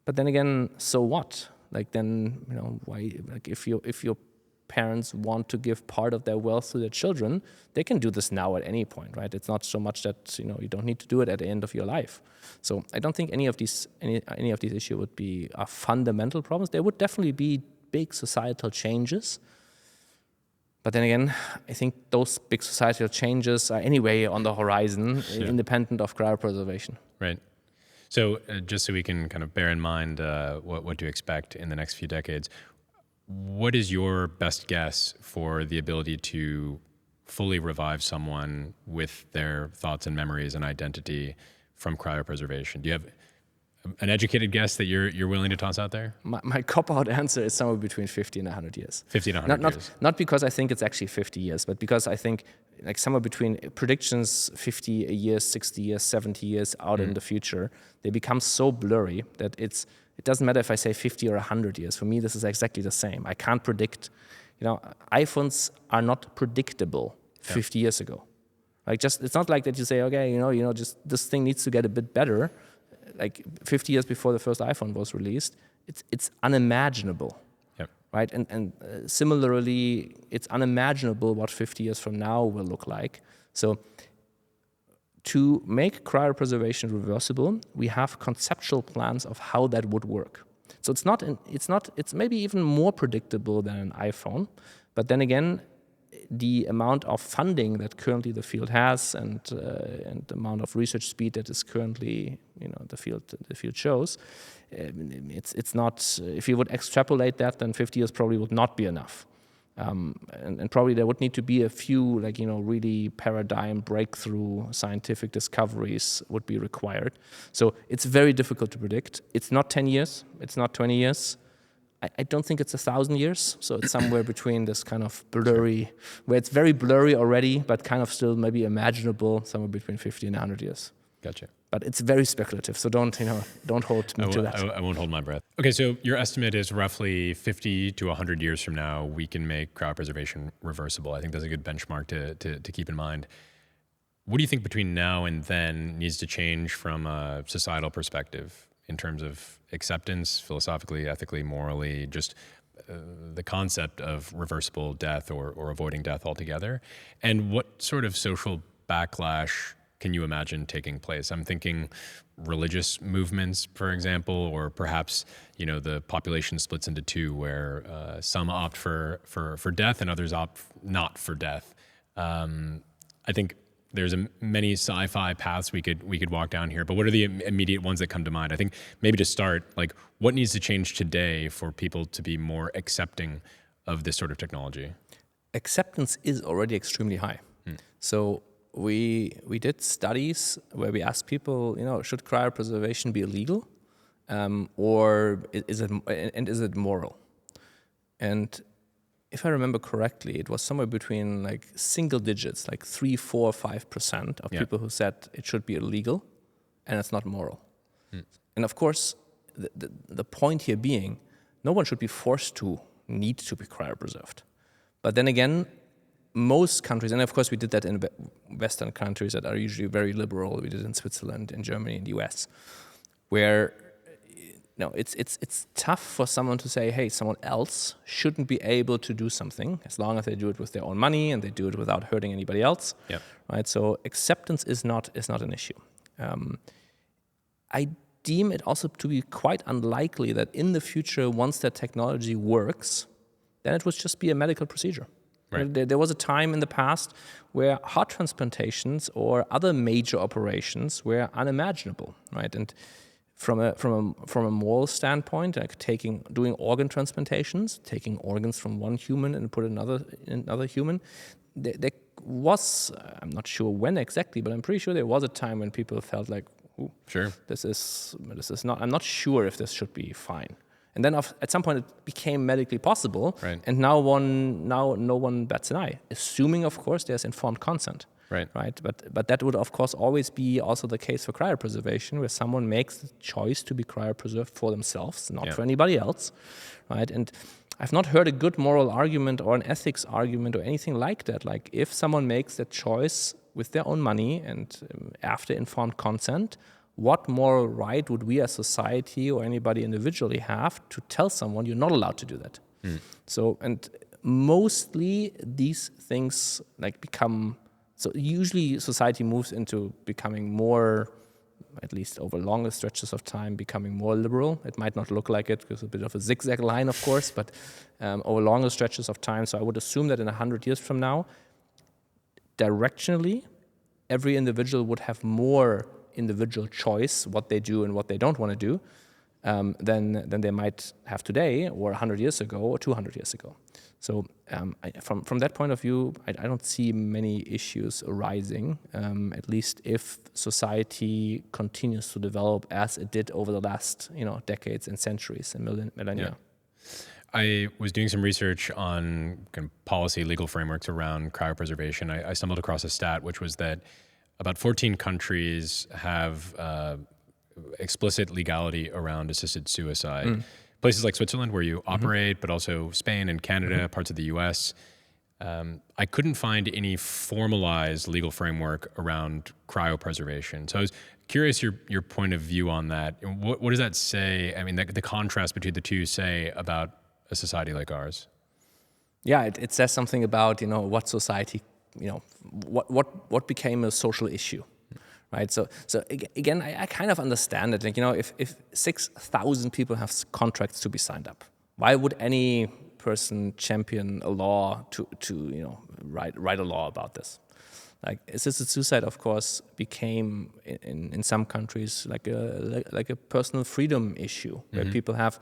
But then again, so what? Like then, why? Like if your parents want to give part of their wealth to their children, they can do this now at any point, right? It's not so much that you don't need to do it at the end of your life. So I don't think any of these issues would be fundamental problems. There would definitely be big societal changes. But then again, I think those big societal changes are anyway on the horizon, independent of cryopreservation. Right. So just so we can kind of bear in mind what to expect in the next few decades, what is your best guess for the ability to fully revive someone with their thoughts and memories and identity from cryopreservation? Do you have an educated guess that you're willing to toss out there? My cop-out answer is somewhere between 50 and 100 years. 50 and 100 years. Not because I think it's actually 50 years, but because I think like somewhere between predictions 50 years, 60 years, 70 years out in the future, they become so blurry that it doesn't matter if I say 50 or 100 years. For me, this is exactly the same. I can't predict. iPhones are not predictable 50 years ago. Like it's not like that you say, okay, just this thing needs to get a bit better. Like 50 years before the first iPhone was released, it's unimaginable, right? And similarly, it's unimaginable what 50 years from now will look like. So to make cryopreservation reversible, we have conceptual plans of how that would work. So it's maybe even more predictable than an iPhone, but then again, the amount of funding that currently the field has and the amount of research speed that is currently the field shows, it's not. If you would extrapolate that, then 50 years probably would not be enough, and probably there would need to be a few really paradigm breakthrough scientific discoveries would be required. So it's very difficult to predict. It's not 10 years. It's not 20 years. I don't think it's 1,000 years, so it's somewhere between this kind of blurry, where it's very blurry already, but kind of still maybe imaginable, somewhere between 50 and 100 years. Gotcha. But it's very speculative, so don't hold me to that. I won't hold my breath. Okay, so your estimate is roughly 50 to 100 years from now, we can make cryopreservation reversible. I think that's a good benchmark to keep in mind. What do you think between now and then needs to change from a societal perspective in terms of acceptance, philosophically, ethically, morally, just the concept of reversible death or avoiding death altogether. And what sort of social backlash can you imagine taking place? I'm thinking religious movements, for example, or perhaps, you know, the population splits into two, where some opt for death and others opt not for death. I think there's many sci-fi paths we could walk down here, but what are the immediate ones that come to mind? I think maybe to start, like, what needs to change today for people to be more accepting of this sort of technology? Acceptance is already extremely high. So we did studies where we asked people, you know, should cryopreservation be illegal, or is it moral? And if I remember correctly, it was somewhere between like single digits, like 3, 4, 5% of people who said it should be illegal and it's not moral. And of course, the point here being, no one should be forced to need to be cryopreserved. But then again, most countries, and of course we did that in Western countries that are usually very liberal. We did it in Switzerland, in Germany, in the US, where no, it's tough for someone to say, hey, someone else shouldn't be able to do something as long as they do it with their own money and they do it without hurting anybody else. Yep. Right? So acceptance is not an issue. I deem it also to be quite unlikely that in the future, once that technology works, then it would just be a medical procedure. Right. There was a time in the past where heart transplantations or other major operations were unimaginable, right? And from a moral standpoint, like doing organ transplantations, taking organs from one human and put another human, there was, I'm not sure when exactly, but I'm pretty sure there was a time when people felt like, ooh, sure, this is not. I'm not sure if this should be fine. And then at some point it became medically possible, right. And now no one bats an eye, assuming of course there's informed consent. Right. But that would of course always be also the case for cryopreservation, where someone makes the choice to be cryopreserved for themselves, not for anybody else, right? And I've not heard a good moral argument or an ethics argument or anything like that. Like if someone makes that choice with their own money and after informed consent, what moral right would we as society or anybody individually have to tell someone you're not allowed to do that? So, and mostly these things like become. So usually society moves into becoming more, at least over longer stretches of time, becoming more liberal. It might not look like it because it's a bit of a zigzag line, of course, but over longer stretches of time. So I would assume that in 100 years from now, directionally, every individual would have more individual choice what they do and what they don't want to do than they might have today or 100 years ago or 200 years ago. So from that point of view, I don't see many issues arising, at least if society continues to develop as it did over the last decades and centuries and millennia. I was doing some research on kind of policy, legal frameworks around cryopreservation. I stumbled across a stat, which was that about 14 countries have explicit legality around assisted suicide. Places like Switzerland, where you operate, but also Spain and Canada, parts of the US. I couldn't find any formalized legal framework around cryopreservation. So I was curious your point of view on that. What does that say? I mean, the contrast between the two say about a society like ours? Yeah, it says something about what society, what became a social issue. Right, so again, I kind of understand it. Like, if 6,000 people have contracts to be signed up, why would any person champion a law to write a law about this? Like, assisted suicide, of course, became in some countries like a personal freedom issue, where people have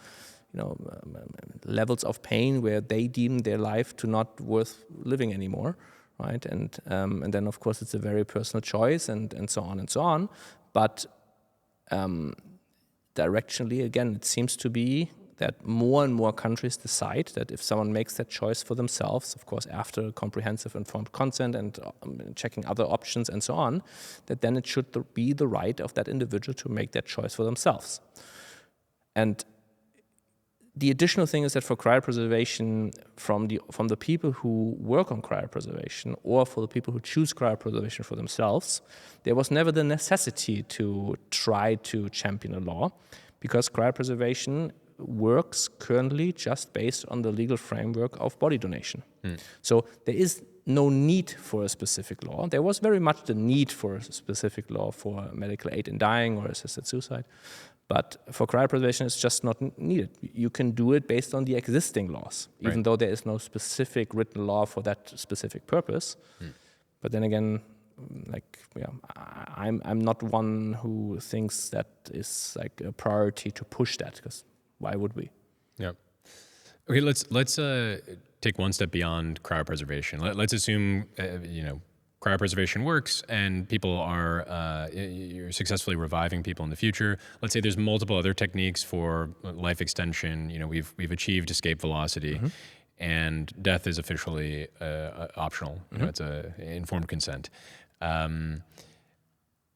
levels of pain where they deem their life to not worth living anymore. Right, and then of course it's a very personal choice, and so on and so on. But directionally, again, it seems to be that more and more countries decide that if someone makes that choice for themselves, of course after comprehensive informed consent and checking other options and so on, that then it should be the right of that individual to make that choice for themselves. And the additional thing is that for cryopreservation, from the people who work on cryopreservation or for the people who choose cryopreservation for themselves, there was never the necessity to try to champion a law, because cryopreservation works currently just based on the legal framework of body donation. So there is no need for a specific law. There was very much the need for a specific law for medical aid in dying or assisted suicide. But for cryopreservation, it's just not needed. You can do it based on the existing laws, even though there is no specific written law for that specific purpose. But then again, I'm not one who thinks that is like a priority to push that, because why would we? Yeah. Okay, let's take one step beyond cryopreservation. Let's assume cryopreservation works and people are you're successfully reviving people in the future. Let's say there's multiple other techniques for life extension. We've achieved escape velocity, and death is officially optional. It's a informed consent.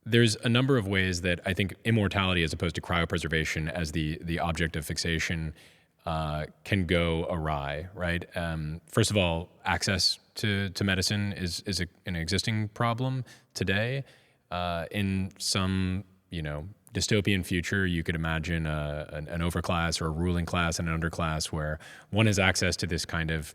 There's a number of ways that I think immortality, as opposed to cryopreservation as the object of fixation, can go awry, right? First of all, access to medicine is an existing problem today. In some, dystopian future, you could imagine an overclass or a ruling class and an underclass where one has access to this kind of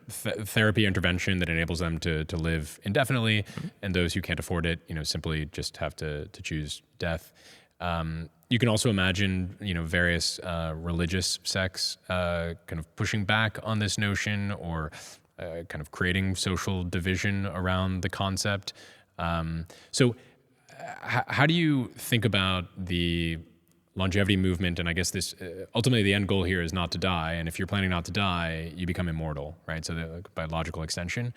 therapy intervention that enables them to live indefinitely, and those who can't afford it, simply just have to choose death. You can also imagine, various religious sects kind of pushing back on this notion, or kind of creating social division around the concept. So how do you think about the longevity movement? And I guess this ultimately the end goal here is not to die. And if you're planning not to die, you become immortal, right? So by logical extension,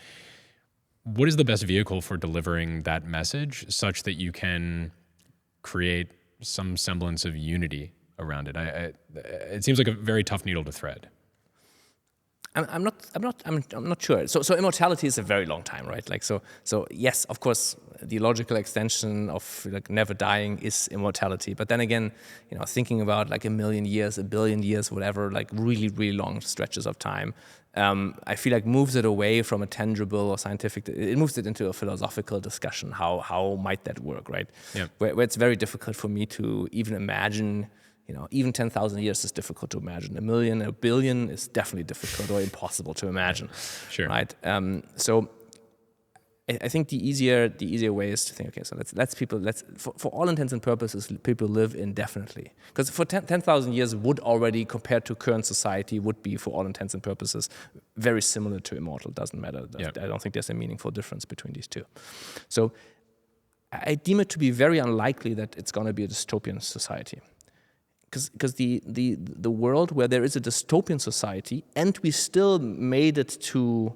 what is the best vehicle for delivering that message such that you can create some semblance of unity around it? It seems like a very tough needle to thread. I'm not sure. So immortality is a very long time, right? So yes, of course, the logical extension of never dying is immortality. But then again, thinking about like 1 million years, 1 billion years, whatever, like really, really long stretches of time, I feel like moves it away from a tangible or scientific. It moves it into a philosophical discussion. How might that work, right? Yeah. Where it's very difficult for me to even imagine. Even 10,000 years is difficult to imagine. 1 million, 1 billion is definitely difficult or impossible to imagine. Sure. Right. So I think the easier way is to think, okay, so let's for all intents and purposes, people live indefinitely. Because for 10,000 years would already, compared to current society, would be, for all intents and purposes, very similar to immortal. Doesn't matter. Yep. I don't think there's a meaningful difference between these two. So I deem it to be very unlikely that it's going to be a dystopian society. Because the world where there is a dystopian society and we still made it to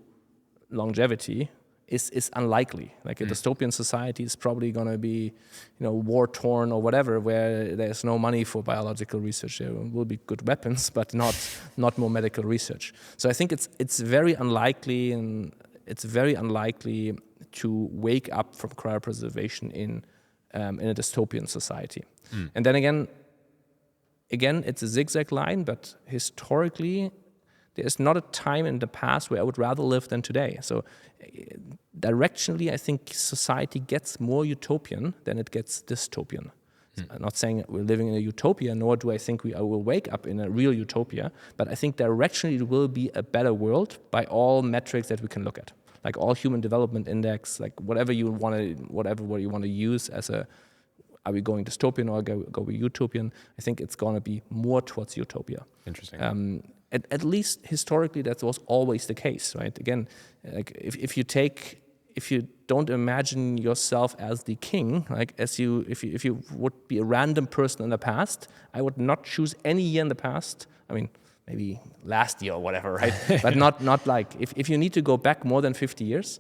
longevity is unlikely. Like a dystopian society is probably going to be, war-torn or whatever, where there's no money for biological research. There will be good weapons, but not more medical research. So I think it's very unlikely, and it's very unlikely to wake up from cryopreservation in a dystopian society. And then again, it's a zigzag line, but historically, there is not a time in the past where I would rather live than today. So directionally, I think society gets more utopian than it gets dystopian. I'm not saying we're living in a utopia, nor do I think I will wake up in a real utopia, but I think directionally it will be a better world by all metrics that we can look at. Like all Human Development Index, like whatever you want to use as a, are we going dystopian or go we utopian? I think it's going to be more towards utopia. Interesting. At least historically, that was always the case, right? Again, like if you don't imagine yourself as the king, like if you would be a random person in the past, I would not choose any year in the past. I mean, maybe last year or whatever, right? But not like if you need to go back more than 50 years.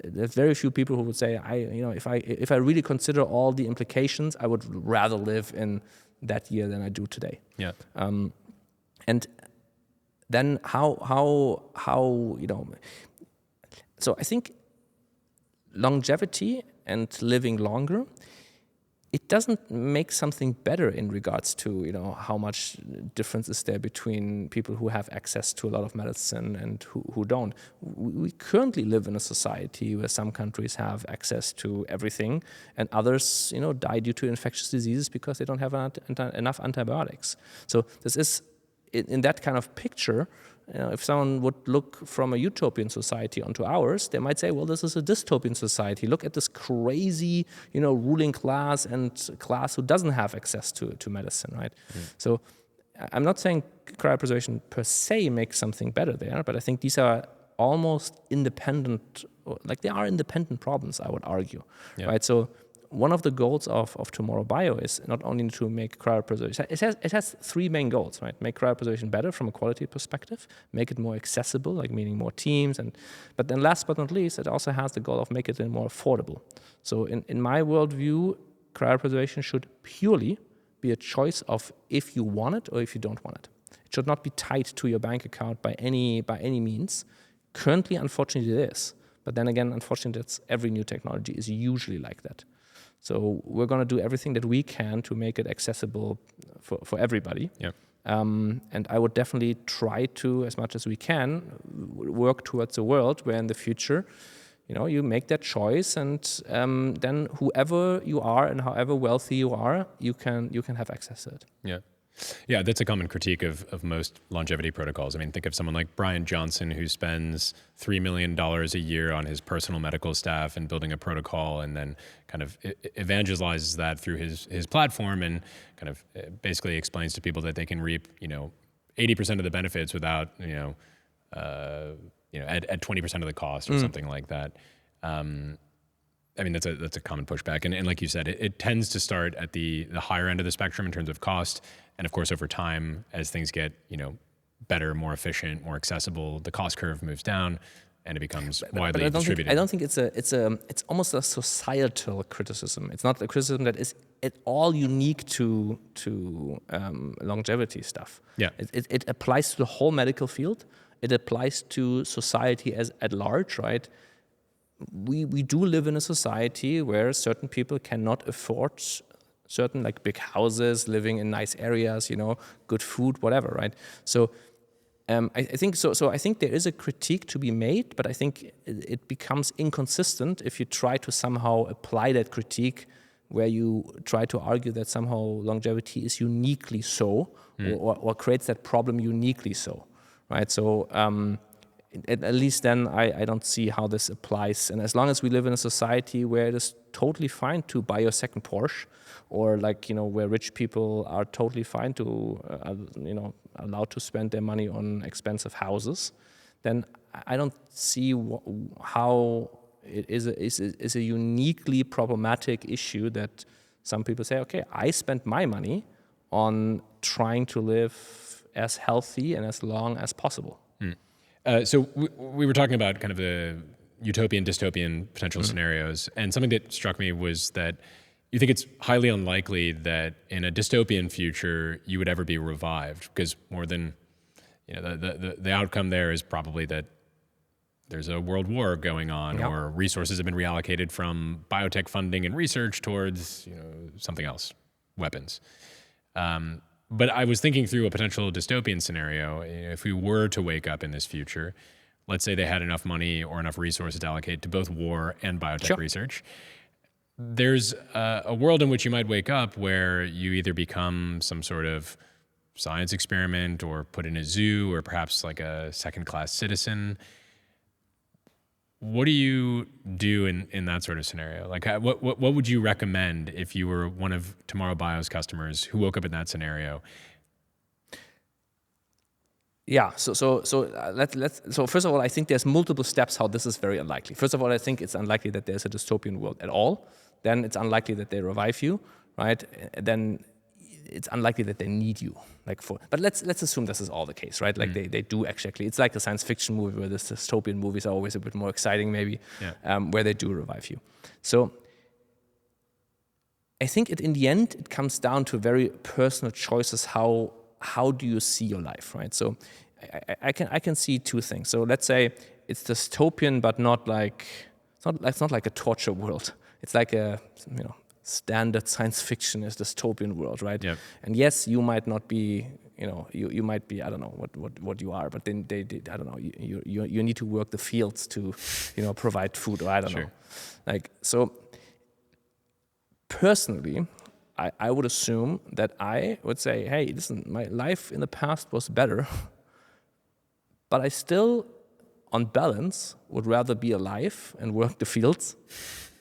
There's very few people who would say, if I really consider all the implications, I would rather live in that year than I do today. Yeah. And then how so I think longevity and living longer it doesn't make something better in regards to, how much difference is there between people who have access to a lot of medicine and who don't. We currently live in a society where some countries have access to everything and others, die due to infectious diseases because they don't have enough antibiotics. So this is, in that kind of picture, if someone would look from a utopian society onto ours, they might say, well, this is a dystopian society. Look at this crazy, ruling class and class who doesn't have access to medicine, right? So I'm not saying cryopreservation per se makes something better there, but I think these are almost independent, like they are independent problems, I would argue, right? So one of the goals of Tomorrow Bio is not only to make cryopreservation, it has three main goals, right? Make cryopreservation better from a quality perspective, make it more accessible, like meaning more teams, but then last but not least, it also has the goal of make it more affordable. So in my worldview, cryopreservation should purely be a choice of if you want it or if you don't want it. It should not be tied to your bank account by any means. Currently, unfortunately, it is. But then again, unfortunately, every new technology is usually like that. So we're going to do everything that we can to make it accessible for everybody. Yep. And I would definitely try to, as much as we can, work towards a world where in the future, you make that choice, and then whoever you are and however wealthy you are, you can have access to it. Yeah. Yeah, that's a common critique of most longevity protocols. I mean, think of someone like Brian Johnson, who spends $3 million a year on his personal medical staff and building a protocol, and then kind of evangelizes that through his platform, and kind of basically explains to people that they can reap, 80% of the benefits without, at 20% of the cost or something like that. I mean, that's a common pushback. And like you said, it tends to start at the higher end of the spectrum in terms of cost. And of course, over time, as things get, better, more efficient, more accessible, the cost curve moves down and it becomes widely distributed. I don't think it's almost a societal criticism. It's not a criticism that is at all unique to longevity stuff. Yeah. It applies to the whole medical field. It applies to society at large, right? We do live in a society where certain people cannot afford certain like big houses, living in nice areas, good food, whatever, right? So I think so. So I think there is a critique to be made, but I think it becomes inconsistent if you try to somehow apply that critique where you try to argue that somehow longevity is uniquely so, or creates that problem uniquely so, right? So at least then I don't see how this applies. And as long as we live in a society where it is totally fine to buy your second Porsche, or where rich people are totally fine to, allowed to spend their money on expensive houses, then I don't see how it is a uniquely problematic issue that some people say, okay, I spent my money on trying to live as healthy and as long as possible. So we were talking about kind of the utopian, dystopian potential scenarios, and something that struck me was that you think it's highly unlikely that in a dystopian future you would ever be revived, because more than the outcome there is probably that there's a world war going on, or resources have been reallocated from biotech funding and research towards something else, weapons. But I was thinking through a potential dystopian scenario. If we were to wake up in this future, let's say they had enough money or enough resources to allocate to both war and biotech research. There's a world in which you might wake up where you either become some sort of science experiment or put in a zoo, or perhaps like a second-class citizen. What do you do in that sort of scenario? Like, what would you recommend if you were one of Tomorrow Bio's customers who woke up in that scenario? Yeah. So first of all, I think there's multiple steps how this is very unlikely. First of all, I think it's unlikely that there's a dystopian world at all. Then it's unlikely that they revive you, right? Then it's unlikely that they need you. But let's assume this is all the case, right? Like they do actually. It's like a science fiction movie where the dystopian movies are always a bit more exciting, maybe, where they do revive you. So I think in the end it comes down to very personal choices. How do you see your life, right? So I can see two things. So let's say it's dystopian, but not like it's not like a torture world. It's like standard science fiction is dystopian world, right? Yep. And yes, you might not be, you might be, I don't know what you are, but then they I don't know, you need to work the fields to, provide food, or I don't know. Like, so personally, I would assume that I would say, hey, listen, my life in the past was better, but I still, on balance, would rather be alive and work the fields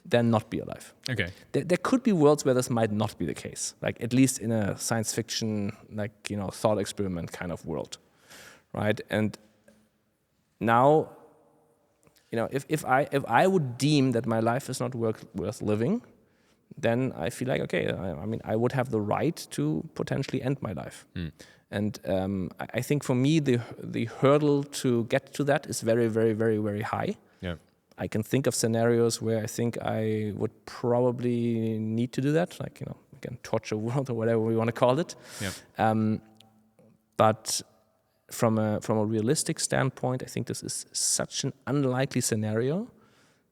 than not be alive. Okay. There could be worlds where this might not be the case, like at least in a science fiction, thought experiment kind of world, right? And now, if I would deem that my life is not worth living, then I feel like, okay, I would have the right to potentially end my life. And I think for me, the hurdle to get to that is very, very, very, very high. Yeah. I can think of scenarios where I think I would probably need to do that, like, again, torture world or whatever we want to call it. Yeah. But from a realistic standpoint, I think this is such an unlikely scenario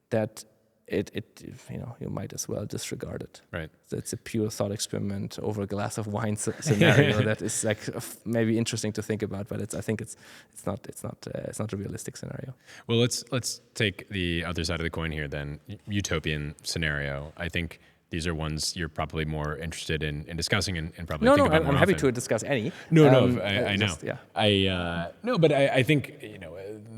that you might as well disregard it. Right. So it's a pure thought experiment over a glass of wine scenario that is like maybe interesting to think about, but I think it's not a realistic scenario. Well, let's take the other side of the coin here then. Utopian scenario. I think these are ones you're probably more interested in discussing and probably think about more I'm happy often. to discuss any. I know. Just, yeah. But I think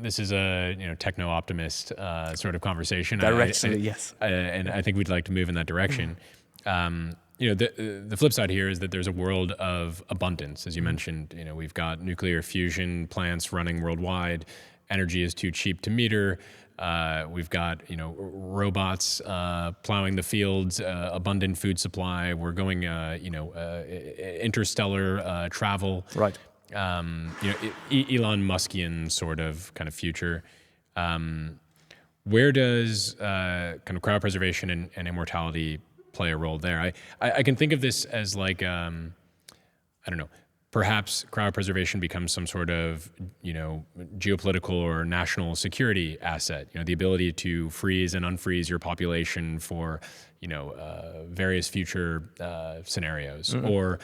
this is a techno optimist sort of conversation. Directionally, yes. And I think we'd like to move in that direction. The flip side here is that there's a world of abundance, as you mentioned. We've got nuclear fusion plants running worldwide. Energy is too cheap to meter. We've got robots plowing the fields, abundant food supply. We're going interstellar travel. Right. Elon Muskian sort of kind of future. Where does kind of cryopreservation and immortality play a role there? I can think of this as like I don't know. Perhaps cryopreservation becomes some sort of, geopolitical or national security asset. The ability to freeze and unfreeze your population for, various future scenarios. Mm-hmm. Or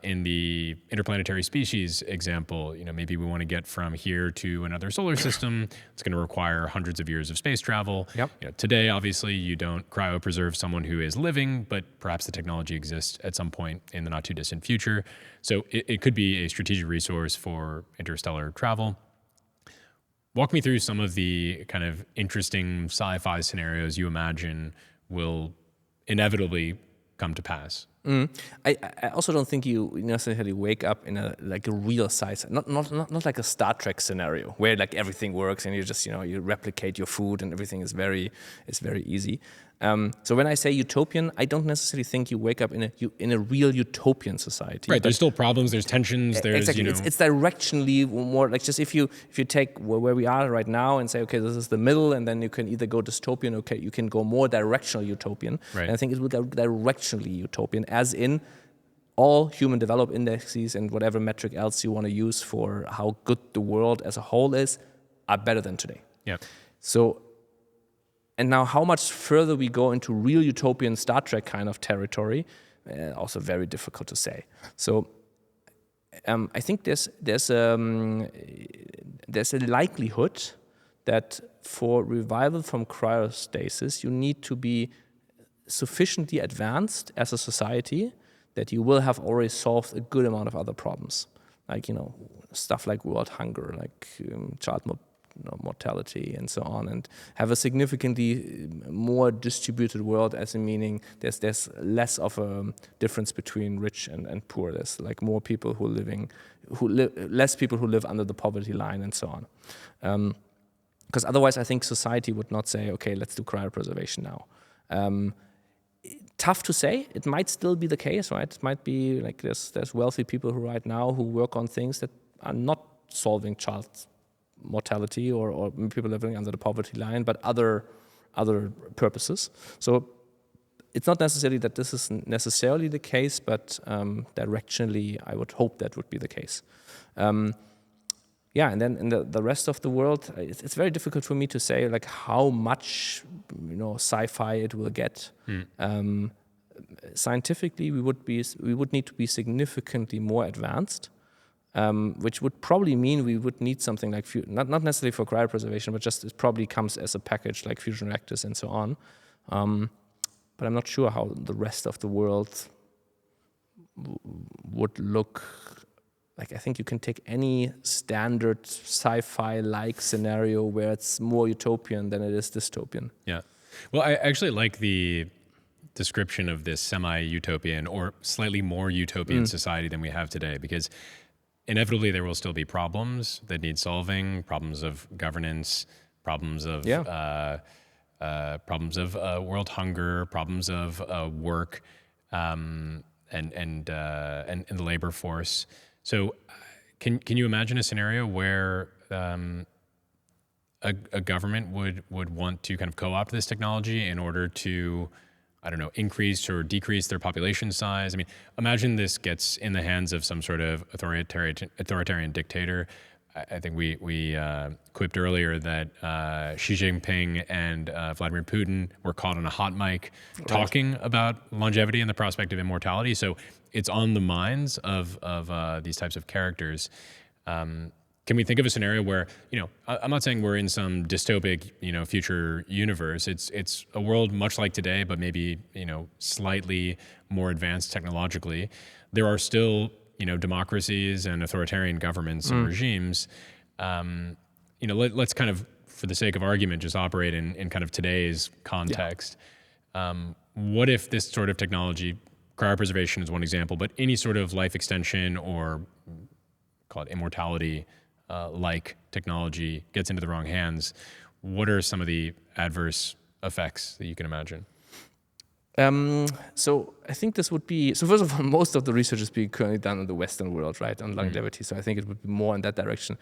in the interplanetary species example, maybe we want to get from here to another solar system. It's going to require hundreds of years of space travel. Yep. Today, obviously, you don't cryopreserve someone who is living, but perhaps the technology exists at some point in the not too distant future. So it could be a strategic resource for interstellar travel. Walk me through some of the kind of interesting sci-fi scenarios you imagine will inevitably come to pass. I also don't think you necessarily wake up in a real science, not like a Star Trek scenario where like everything works and you just you replicate your food and everything is very easy. So when I say utopian, I don't necessarily think you wake up in a real utopian society. Right. There's still problems. There's tensions. There's exactly. It's directionally more like just if you take where we are right now and say, okay, this is the middle, and then you can either go dystopian, okay, you can go more directional utopian. Right. And I think it will go directionally utopian, as in all human developed indexes and whatever metric else you want to use for how good the world as a whole is are better than today. Yeah. So. And now how much further we go into real utopian Star Trek kind of territory, also very difficult to say. So I think there's a likelihood that for revival from cryostasis, you need to be sufficiently advanced as a society that you will have already solved a good amount of other problems. Like, stuff like world hunger, like child mortality and so on, and have a significantly more distributed world, as in meaning there's less of a difference between rich and poor. There's like more people less people who live under the poverty line and so on. Because otherwise I think society would not say, okay, let's do cryopreservation now. Tough to say. It might still be the case, right? It might be like there's wealthy people who right now who work on things that are not solving child mortality or people living under the poverty line, but other purposes. So it's not necessarily that this is necessarily the case, but directionally, I would hope that would be the case. And then in the rest of the world, it's very difficult for me to say like how much sci-fi it will get. scientifically we would need to be significantly more advanced, which would probably mean we would need something like not necessarily for cryopreservation, but just it probably comes as a package like fusion reactors and so on. But I'm not sure how the rest of the world would look. Like, I think you can take any standard sci-fi-like scenario where it's more utopian than it is dystopian. Yeah. Well, I actually like the description of this semi-utopian or slightly more utopian society than we have today, because inevitably there will still be problems that need solving, problems of governance, problems of world hunger, problems of work, and the labor force. So can you imagine a scenario where a government would want to kind of co-opt this technology in order to, I don't know, increase or decrease their population size? I mean, imagine this gets in the hands of some sort of authoritarian dictator. I think we quipped earlier that Xi Jinping and Vladimir Putin were caught on a hot mic talking about longevity and the prospect of immortality. So it's on the minds of these types of characters. Can we think of a scenario where, I'm not saying we're in some dystopic, future universe. It's a world much like today, but maybe, slightly more advanced technologically. There are still, democracies and authoritarian governments and regimes. Let's kind of, for the sake of argument, just operate in kind of today's context. What if this sort of technology, cryopreservation is one example, but any sort of life extension or call it immortality like technology gets into the wrong hands? What are some of the adverse effects that you can imagine? So I think this would be, so first of all, most of the research is being currently done in the Western world, right, on longevity. So I think it would be more in that direction.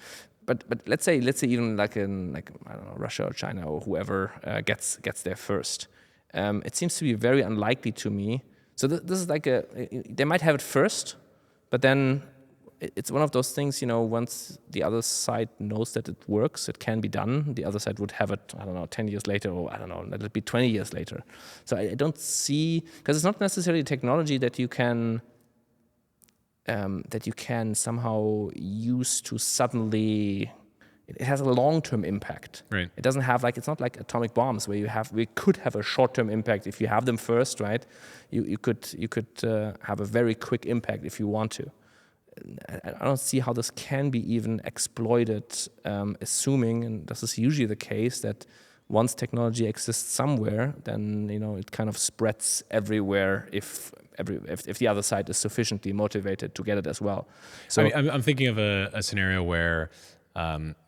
But let's say even like I don't know, Russia or China or whoever gets there first. It seems to be very unlikely to me. So this is like they might have it first, but then it's one of those things, once the other side knows that it works, it can be done, the other side would have it, 10 years later, or let it be 20 years later. So I don't see, because it's not necessarily technology that you can somehow use to suddenly, it has a long-term impact. Right. It doesn't have it's not like atomic bombs where we could have a short-term impact if you have them first, right? You could have a very quick impact if you want to. I don't see how this can be even exploited, assuming, and this is usually the case, that once technology exists somewhere, then it kind of spreads everywhere if the other side is sufficiently motivated to get it as well. So I'm thinking of a scenario where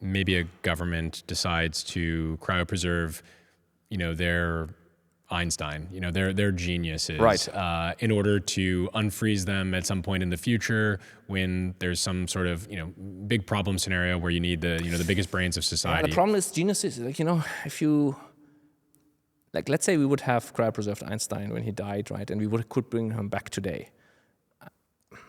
maybe a government decides to cryopreserve, their Einstein, their geniuses, right, in order to unfreeze them at some point in the future when there's some sort of big problem scenario where you need the biggest brains of society. The problem is geniuses, if you let's say we would have cryopreserved Einstein when he died, right, and we could bring him back today.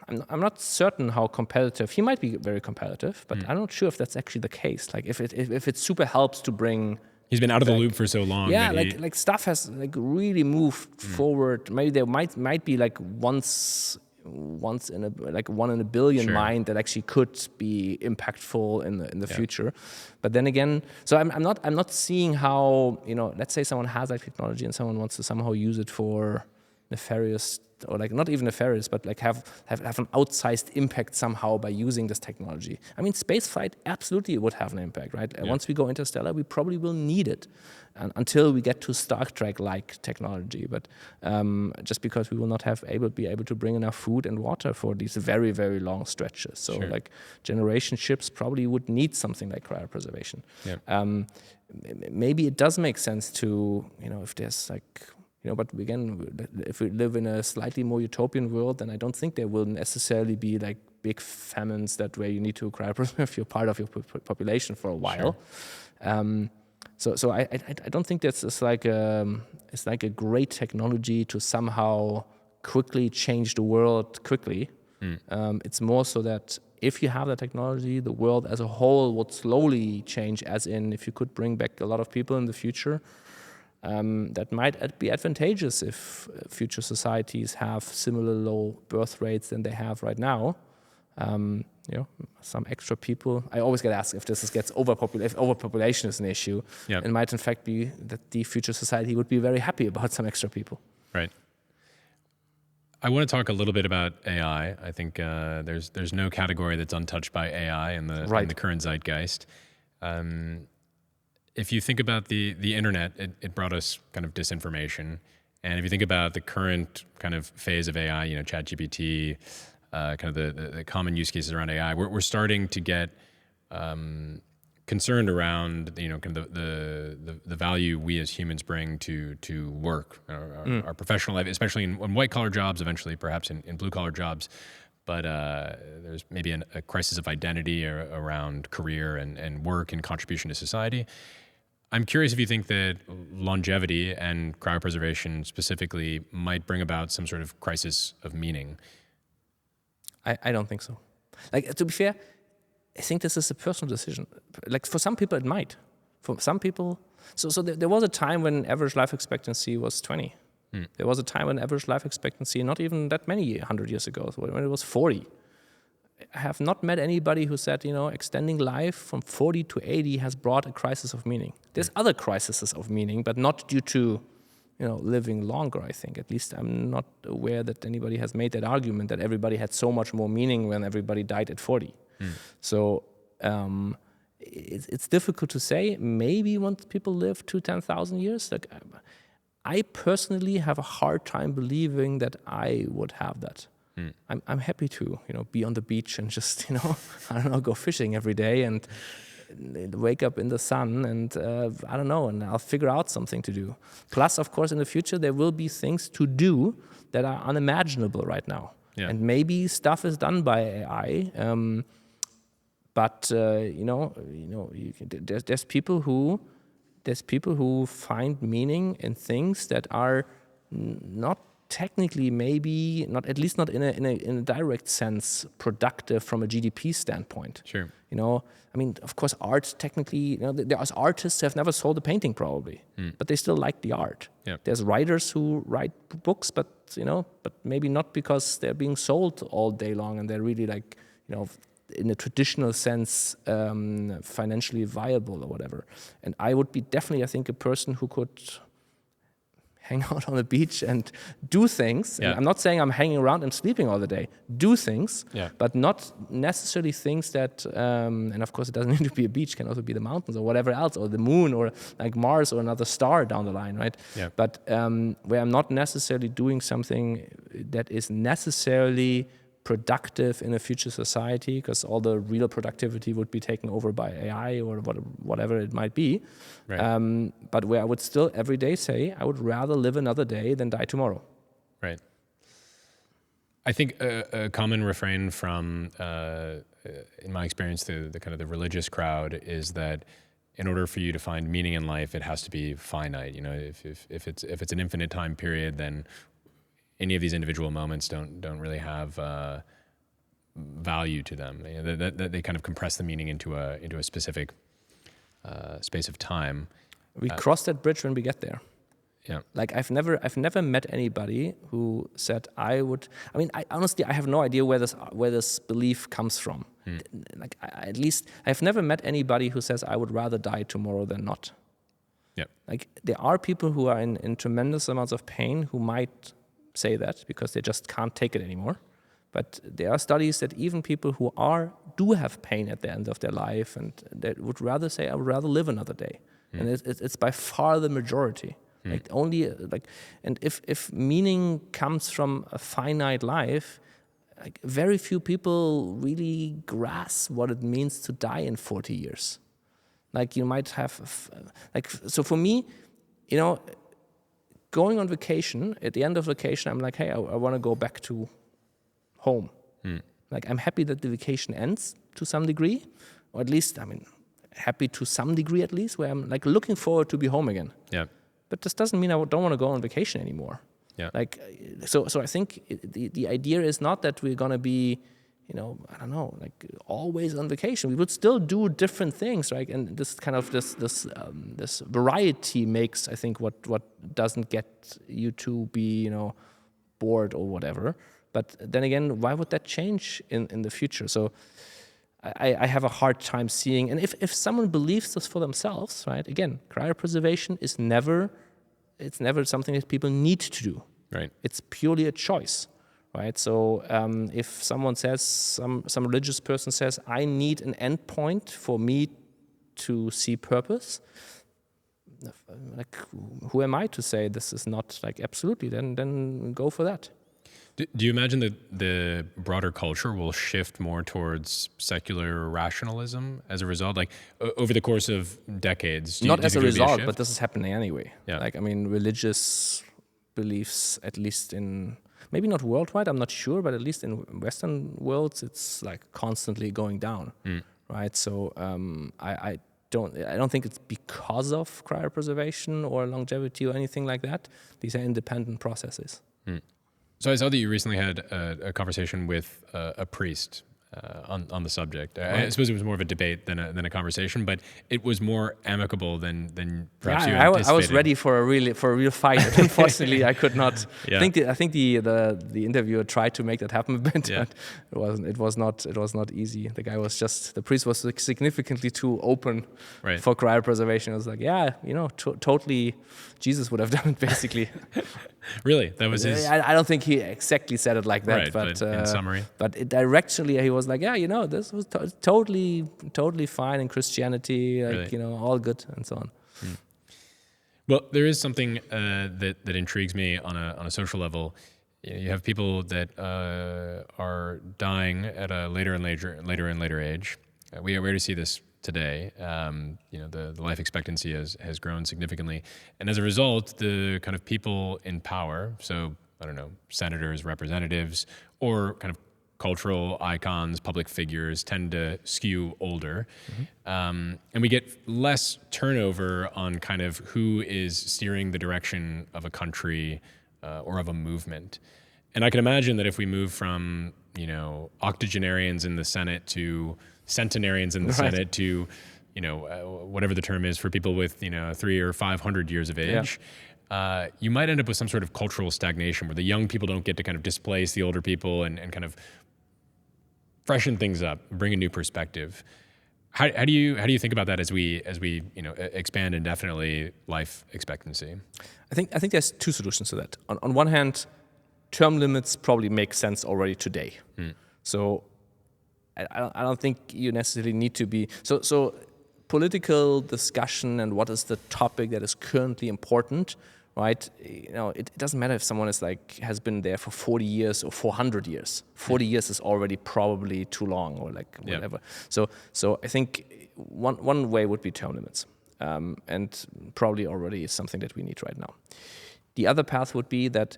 I'm not certain how competitive he might be. Very competitive, but I'm not sure if that's actually the case. Like if it super helps to bring. He's been out of the loop for so long. Yeah, like stuff has really moved forward. Maybe there might be once in a one in a billion mind that actually could be impactful in the future. But then again, so I'm not seeing how let's say someone has that technology and someone wants to somehow use it for nefarious, or not even nefarious, but have an outsized impact somehow by using this technology. I mean, spaceflight absolutely would have an impact, right? Yeah. Once we go interstellar, we probably will need it until we get to Star Trek-like technology. But just because we will not be able to bring enough food and water for these very, very long stretches. So generation ships probably would need something like cryopreservation. Yeah. Maybe it does make sense to, if there's but again, if we live in a slightly more utopian world, then I don't think there will necessarily be big famines where you need to cryopreserve your part of your population for a while. Sure. So I don't think that's it's like a great technology to somehow quickly change the world quickly. It's more so that if you have the technology, the world as a whole would slowly change. As in, if you could bring back a lot of people in the future. that might be advantageous if future societies have similar low birth rates than they have right now. Some extra people. I always get asked if if overpopulation is an issue. Yep. It might in fact be that the future society would be very happy about some extra people. Right. I want to talk a little bit about AI. I think there's no category that's untouched by AI in the current zeitgeist. If you think about the internet, it brought us kind of disinformation. And if you think about the current kind of phase of AI, ChatGPT, kind of the common use cases around AI, we're starting to get concerned around kind of the value we as humans bring to work, our professional life, especially in white collar jobs, eventually perhaps in blue collar jobs. But there's maybe a crisis of identity around career and work and contribution to society. I'm curious if you think that longevity and cryopreservation specifically might bring about some sort of crisis of meaning. I don't think so. Like, to be fair, I think this is a personal decision. Like, for some people it might. For some people, so there was a time when average life expectancy was 20. There was a time when average life expectancy, not even that many 100 years ago, when it was 40. I have not met anybody who said, extending life from 40 to 80 has brought a crisis of meaning. There's other crises of meaning, but not due to, living longer, I think. At least I'm not aware that anybody has made that argument that everybody had so much more meaning when everybody died at 40. So it's difficult to say. Maybe once people live to 10,000 years, like I personally have a hard time believing that I would have that. I'm happy to, be on the beach and just, go fishing every day and wake up in the sun and and I'll figure out something to do. Plus, of course, in the future there will be things to do that are unimaginable right now, and maybe stuff is done by AI. But there's people who find meaning in things that are not technically, maybe not, at least not in a direct sense, productive from a GDP standpoint. Sure. Of course, art technically, there are artists who have never sold a painting probably, but they still like the art. Yeah. There's writers who write books, but maybe not because they're being sold all day long and they're really like, in a traditional sense, financially viable or whatever. And I would be definitely, I think, a person who could hang out on the beach and do things. Yeah. And I'm not saying I'm hanging around and sleeping all the day. Do things, but not necessarily things that, and of course it doesn't need to be a beach, can also be the mountains or whatever else, or the moon or like Mars or another star down the line, right? Yeah. But where I'm not necessarily doing something that is necessarily productive in a future society, because all the real productivity would be taken over by AI or whatever it might be. Right. But where I would still every day say, I would rather live another day than die tomorrow. Right. I think a common refrain from, in my experience, the kind of the religious crowd is that in order for you to find meaning in life, it has to be finite. If it's an infinite time period, then any of these individual moments don't really have value to them. That they kind of compress the meaning into a specific space of time. We cross that bridge when we get there. Yeah. Like I've never met anybody who said I would. I honestly have no idea where this belief comes from. Like at least I've never met anybody who says I would rather die tomorrow than not. Yeah. Like there are people who are in tremendous amounts of pain who might say that because they just can't take it anymore. But there are studies that even people who do have pain at the end of their life and they would rather say, I would rather live another day. And it's by far the majority. And if meaning comes from a finite life, like very few people really grasp what it means to die in 40 years. Like you might have, so for me, going on vacation, at the end of vacation, I'm like, hey, I want to go back to home. Like, I'm happy that the vacation ends to some degree, or at least, happy to some degree at least, where I'm like looking forward to be home again. Yeah. But this doesn't mean I don't want to go on vacation anymore. Yeah. Like, so I think the idea is not that we're going to be, I don't know, like always on vacation. We would still do different things, right? And this kind of this variety makes, I think, what doesn't get you to be, bored or whatever. But then again, why would that change in the future? So I have a hard time seeing, and if someone believes this for themselves, right? Again, cryopreservation is never something that people need to do. Right. It's purely a choice, right? So if someone says, some religious person says, I need an endpoint for me to see purpose, like who am I to say this is not like absolutely? Then go for that. Do you imagine that the broader culture will shift more towards secular rationalism as a result? Like over the course of decades? Not as a result, but this is happening anyway. Yeah. Like, I mean, religious beliefs, at least in, maybe not worldwide, I'm not sure, but at least in Western worlds, it's like constantly going down, right? So I don't think it's because of cryopreservation or longevity or anything like that. These are independent processes. So I saw that you recently had a conversation with a priest on the subject. Right. I suppose it was more of a debate than a conversation, but it was more amicable than perhaps you I anticipated. was ready for a real fight. Unfortunately, I could not. Yeah. I think the interviewer tried to make that happen a bit, Yeah. but it was not easy. The priest was significantly too open Right. for cryopreservation. It was like, totally, Jesus would have done it basically. Really, that was his. I don't think he exactly said it like that, Right, but in summary. But directionally, he was like, this was totally fine in Christianity, like, Really? all good and so on. Well, there is something that intrigues me on a social level. You have people that are dying at a later and later age. We already see this today. The life expectancy has grown significantly, and as a result, the kind of people in power, so I don't know, senators, representatives, or kind of cultural icons, public figures, tend to skew older, and we get less turnover on kind of who is steering the direction of a country or of a movement. And I can imagine that if we move from octogenarians in the Senate to centenarians in the Senate to, whatever the term is for people with, 300 or 500 years of age, you might end up with some sort of cultural stagnation where the young people don't get to kind of displace the older people and kind of freshen things up, bring a new perspective. How do you think about that as we expand indefinitely life expectancy? I think there's two solutions to that. On one hand, term limits probably make sense already today. So I don't think you necessarily need to be so political discussion and what is the topic that is currently important, right? It doesn't matter if someone has been there for 40 years or 400 years. 40 years is already probably too long or whatever. So I think one way would be term limits, and probably already is something that we need right now. The other path would be that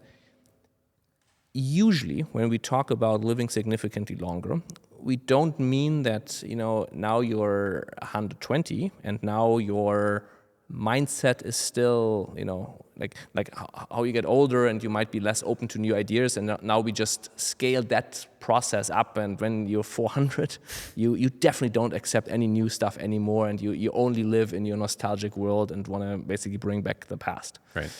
usually when we talk about living significantly longer, we don't mean that, now you're 120 and now your mindset is still, like how you get older and you might be less open to new ideas, and now we just scale that process up, and when you're 400, you definitely don't accept any new stuff anymore, and you only live in your nostalgic world and want to basically bring back the past. Right.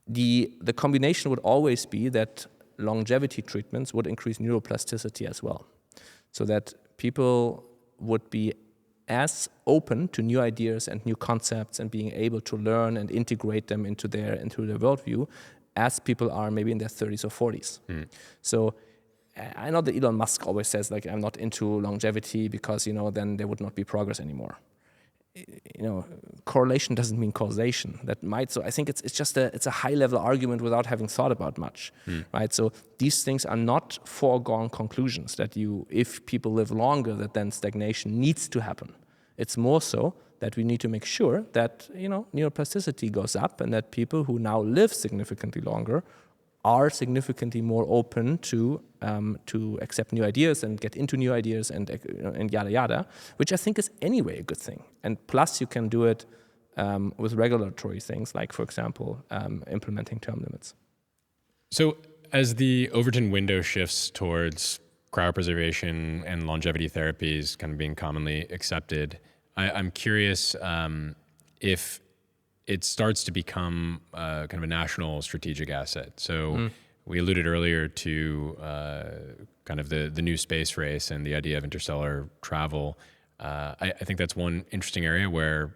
The combination would always be that longevity treatments would increase neuroplasticity as well, so that people would be as open to new ideas and new concepts and being able to learn and integrate them into their worldview as people are maybe in their 30s or 40s. So I know that Elon Musk always says, I'm not into longevity because, then there would not be progress anymore. Correlation doesn't mean causation. So I think it's a high level argument without having thought about much, right? So these things are not foregone conclusions that if people live longer, that then stagnation needs to happen. It's more so that we need to make sure that neuroplasticity goes up, and that people who now live significantly longer are significantly more open to accept new ideas and get into new ideas and yada yada, which I think is anyway a good thing. And plus, you can do it with regulatory things, like, for example, implementing term limits. So as the Overton window shifts towards cryopreservation and longevity therapies kind of being commonly accepted, I'm curious if it starts to become kind of a national strategic asset. So we alluded earlier to kind of the new space race and the idea of interstellar travel. I think that's one interesting area where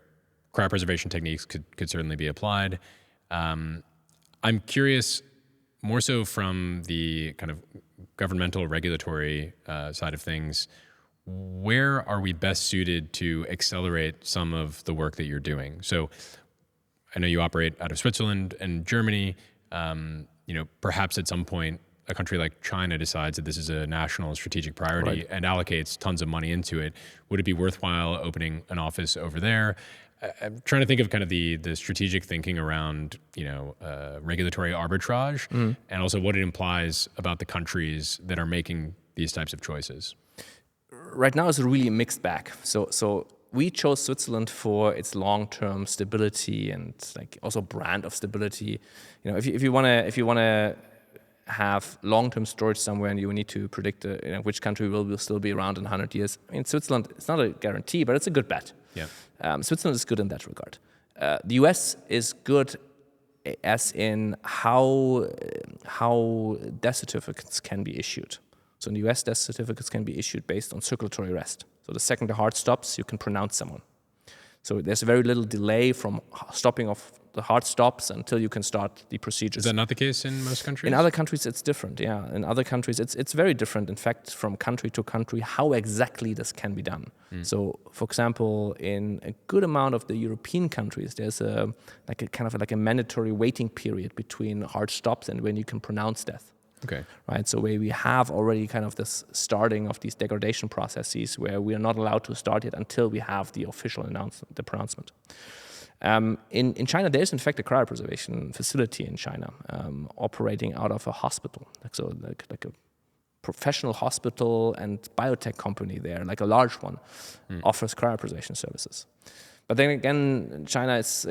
cryopreservation techniques could certainly be applied. I'm curious, more so from the kind of governmental regulatory side of things, where are we best suited to accelerate some of the work that you're doing? So I know you operate out of Switzerland and Germany. Perhaps at some point, a country like China decides that this is a national strategic priority and allocates tons of money into it. Would it be worthwhile opening an office over there? I'm trying to think of kind of the strategic thinking around, regulatory arbitrage and also what it implies about the countries that are making these types of choices. Right now it's a really mixed bag. So we chose Switzerland for its long-term stability and like also brand of stability. If you wanna have long-term storage somewhere and you need to predict which country will still be around in 100 years. I mean, Switzerland, it's not a guarantee, but it's a good bet. Yeah. Switzerland is good in that regard. The US is good as in how death certificates can be issued. So in the US, death certificates can be issued based on circulatory arrest. So the second the heart stops, you can pronounce someone. So there's very little delay from stopping of the heart stops until you can start the procedures. Is that not the case in most countries? In other countries, it's different, yeah. In other countries, it's very different, in fact, from country to country, how exactly this can be done. So, for example, in a good amount of the European countries, there's a mandatory waiting period between heart stops and when you can pronounce death. Okay. Right, so where we have already kind of this starting of these degradation processes where we are not allowed to start it until we have the official announcement, the pronouncement. In China, there is in fact a cryopreservation facility in China operating out of a hospital, like a professional hospital and biotech company there, like a large one, offers cryopreservation services. But then again, China is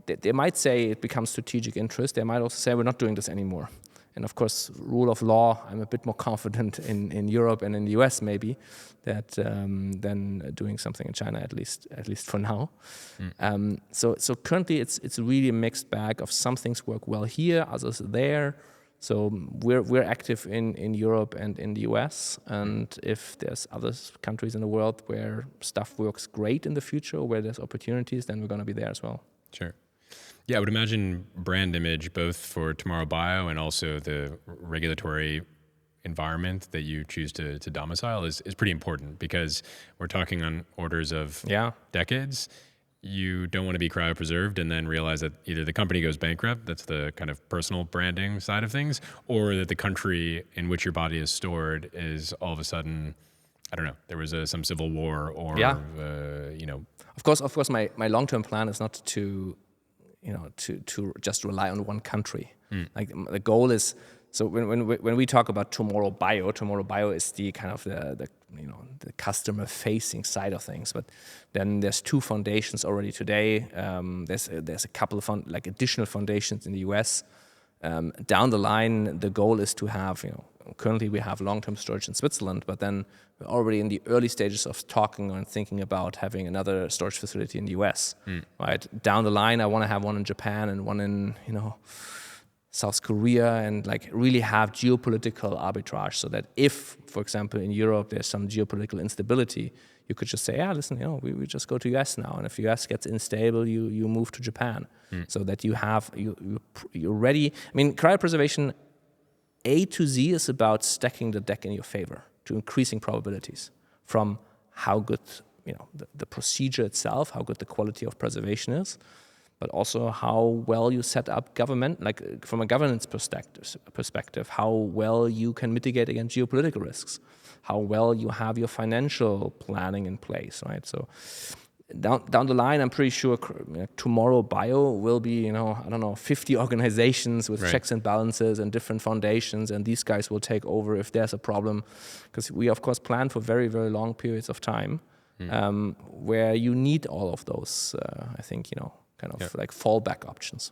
they might say it becomes strategic interest. They might also say we're not doing this anymore. And of course, rule of law, I'm a bit more confident in Europe and in the US maybe that than doing something in China, at least for now. So currently it's really a mixed bag of some things work well here, others there. So we're active in Europe and in the US, and if there's other countries in the world where stuff works great in the future, where there's opportunities, then we're going to be there as well. Sure. Yeah, I would imagine brand image, both for Tomorrow Bio and also the regulatory environment that you choose to domicile is pretty important, because we're talking on orders of decades. You don't want to be cryopreserved and then realize that either the company goes bankrupt, that's the kind of personal branding side of things, or that the country in which your body is stored is all of a sudden, I don't know, there was some civil war or, Of course, my long-term plan is not to just rely on one country. Like the goal is, so when we talk about Tomorrow Bio is the kind of the customer facing side of things. But then there's two foundations already today. There's a couple of additional foundations in the US. Down the line, the goal is to have, currently we have long-term storage in Switzerland, but then we're already in the early stages of talking and thinking about having another storage facility in the US. Right? Down the line, I want to have one in Japan and one in, South Korea, and really have geopolitical arbitrage, so that if, for example, in Europe there's some geopolitical instability, you could just say, listen, we just go to US now, and if US gets unstable, you move to Japan, so that you're ready. I mean, cryopreservation A to Z is about stacking the deck in your favor to increasing probabilities from how good the procedure itself, how good the quality of preservation is, but also how well you set up government, from a governance perspective, how well you can mitigate against geopolitical risks, how well you have your financial planning in place, right? So down the line, I'm pretty sure Tomorrow Bio will be, 50 organizations with checks and balances and different foundations, and these guys will take over if there's a problem, because we, of course, plan for very, very long periods of time where you need all of those, I think, kind of like fallback options.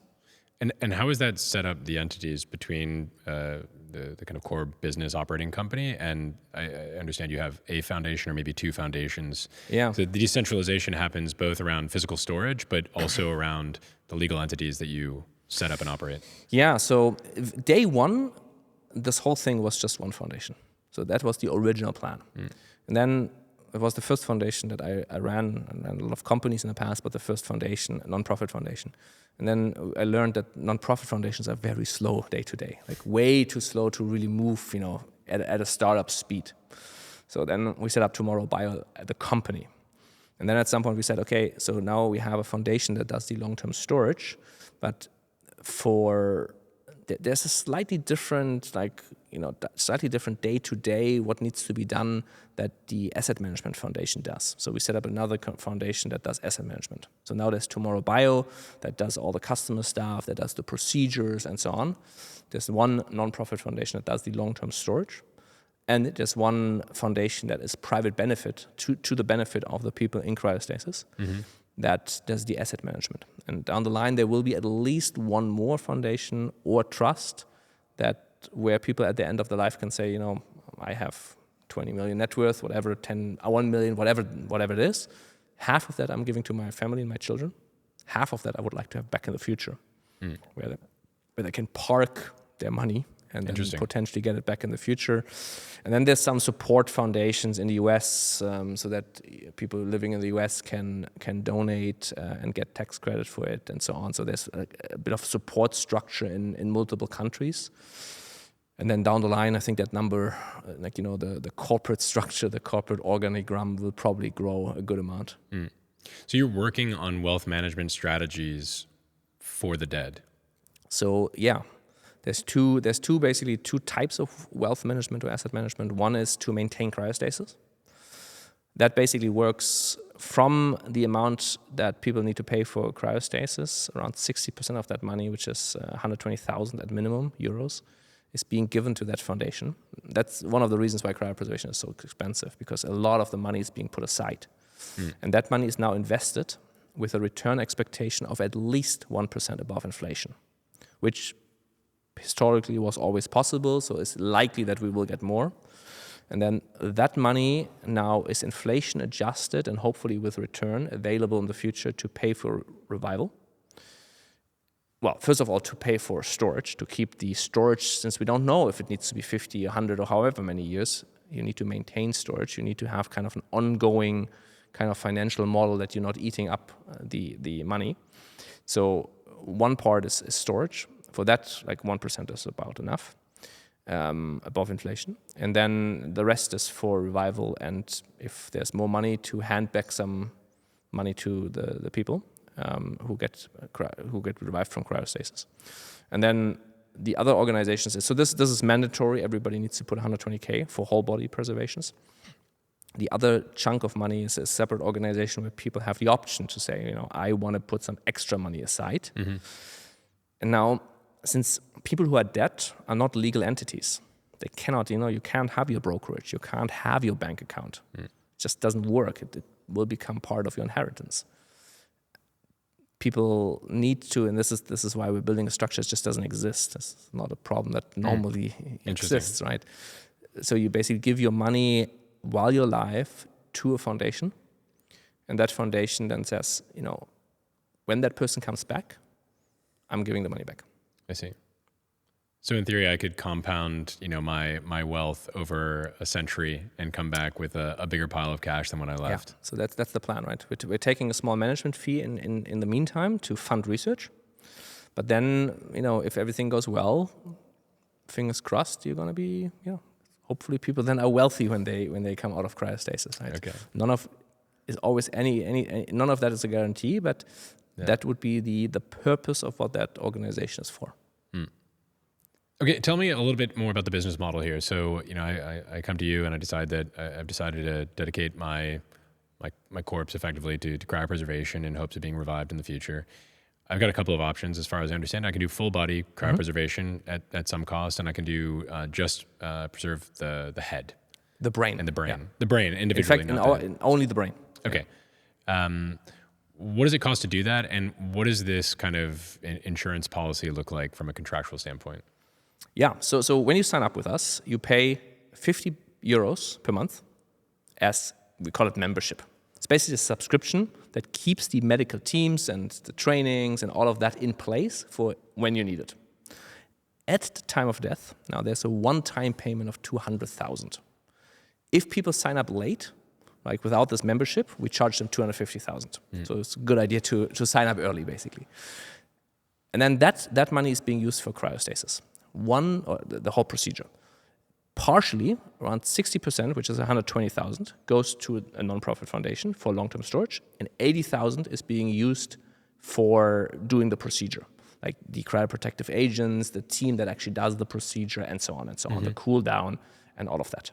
And how is that set up, the entities between the kind of core business operating company, and I understand you have a foundation or maybe two foundations. Yeah. So the decentralization happens both around physical storage, but also around the legal entities that you set up and operate. Yeah, so day one, this whole thing was just one foundation. So that was the original plan. And then it was the first foundation that I ran. I ran a lot of companies in the past, but the first foundation, a non-profit foundation. And then I learned that non-profit foundations are very slow day to day, like way too slow to really move, at a startup speed. So then we set up Tomorrow Bio, the company. And then at some point we said, okay, so now we have a foundation that does the long-term storage, but there's a slightly different, slightly different day to day what needs to be done that the asset management foundation does. So we set up another foundation that does asset management. So now there's Tomorrow Bio that does all the customer stuff, that does the procedures and so on. There's one non-profit foundation that does the long-term storage. And there's one foundation that is private benefit to the benefit of the people in cryostasis. That does the asset management. And down the line, there will be at least one more foundation or trust where people at the end of their life can say, I have 20 million net worth, whatever, 1 million, whatever it is. Half of that I'm giving to my family and my children. Half of that I would like to have back in the future, where they can park their money and then potentially get it back in the future. And then there's some support foundations in the US so that people living in the US can donate and get tax credit for it and so on. So there's a bit of support structure in multiple countries. And then down the line, I think that number, the corporate structure, the corporate organigram will probably grow a good amount. So you're working on wealth management strategies for the dead. So yeah. There's basically two types of wealth management or asset management. One is to maintain cryostasis. That basically works from the amount that people need to pay for cryostasis. Around 60% of that money, which is 120,000 at minimum euros, is being given to that foundation. That's one of the reasons why cryopreservation is so expensive, because a lot of the money is being put aside. And that money is now invested with a return expectation of at least 1% above inflation, which historically was always possible, so it's likely that we will get more. And then that money now is inflation adjusted and hopefully with return available in the future to pay for revival. Well, first of all, to pay for storage, to keep the storage, since we don't know if it needs to be 50, 100 or however many years, you need to maintain storage. You need to have kind of an ongoing kind of financial model that you're not eating up the money. So one part is storage. For that, 1% is about enough, above inflation. And then the rest is for revival, and if there's more money, to hand back some money to the people who get revived from cryostasis. And then the other organizations, so this is mandatory, everybody needs to put 120K for whole body preservations. The other chunk of money is a separate organization where people have the option to say, I want to put some extra money aside. And now, since people who are dead are not legal entities, they cannot, you can't have your brokerage, you can't have your bank account. It just doesn't work. It will become part of your inheritance. People need to, and this is why we're building a structure that just doesn't exist. It's not a problem that normally exists, right? So you basically give your money while you're alive to a foundation, and that foundation then says, when that person comes back, I'm giving the money back. I see. So in theory, I could compound, my wealth over a century and come back with a bigger pile of cash than when I left. Yeah. So that's the plan, right? We're taking a small management fee in the meantime to fund research, but then if everything goes well, fingers crossed, you're gonna be hopefully people then are wealthy when they come out of cryostasis, right? Okay. None of that is a guarantee, but that would be the purpose of what that organization is for. Okay, tell me a little bit more about the business model here. So, I come to you and I decide that I've decided to dedicate my corpse effectively to cryopreservation in hopes of being revived in the future. I've got a couple of options as far as I understand. I can do full body cryopreservation at some cost, and I can do just preserve the head. The brain. And the brain. Yeah. The brain individually. In fact, only the brain. Okay. what does it cost to do that? And what does this kind of insurance policy look like from a contractual standpoint? Yeah, so when you sign up with us, you pay 50 euros per month as we call it membership. It's basically a subscription that keeps the medical teams and the trainings and all of that in place for when you need it. At the time of death, now there's a one-time payment of 200,000. If people sign up late, like without this membership, we charge them 250,000. So it's a good idea to sign up early, basically. And then that money is being used for cryostasis. The whole procedure. Partially, around 60%, which is 120,000, goes to a non-profit foundation for long-term storage, and 80,000 is being used for doing the procedure, like the cryoprotective agents, the team that actually does the procedure, and so on, the cool down, and all of that.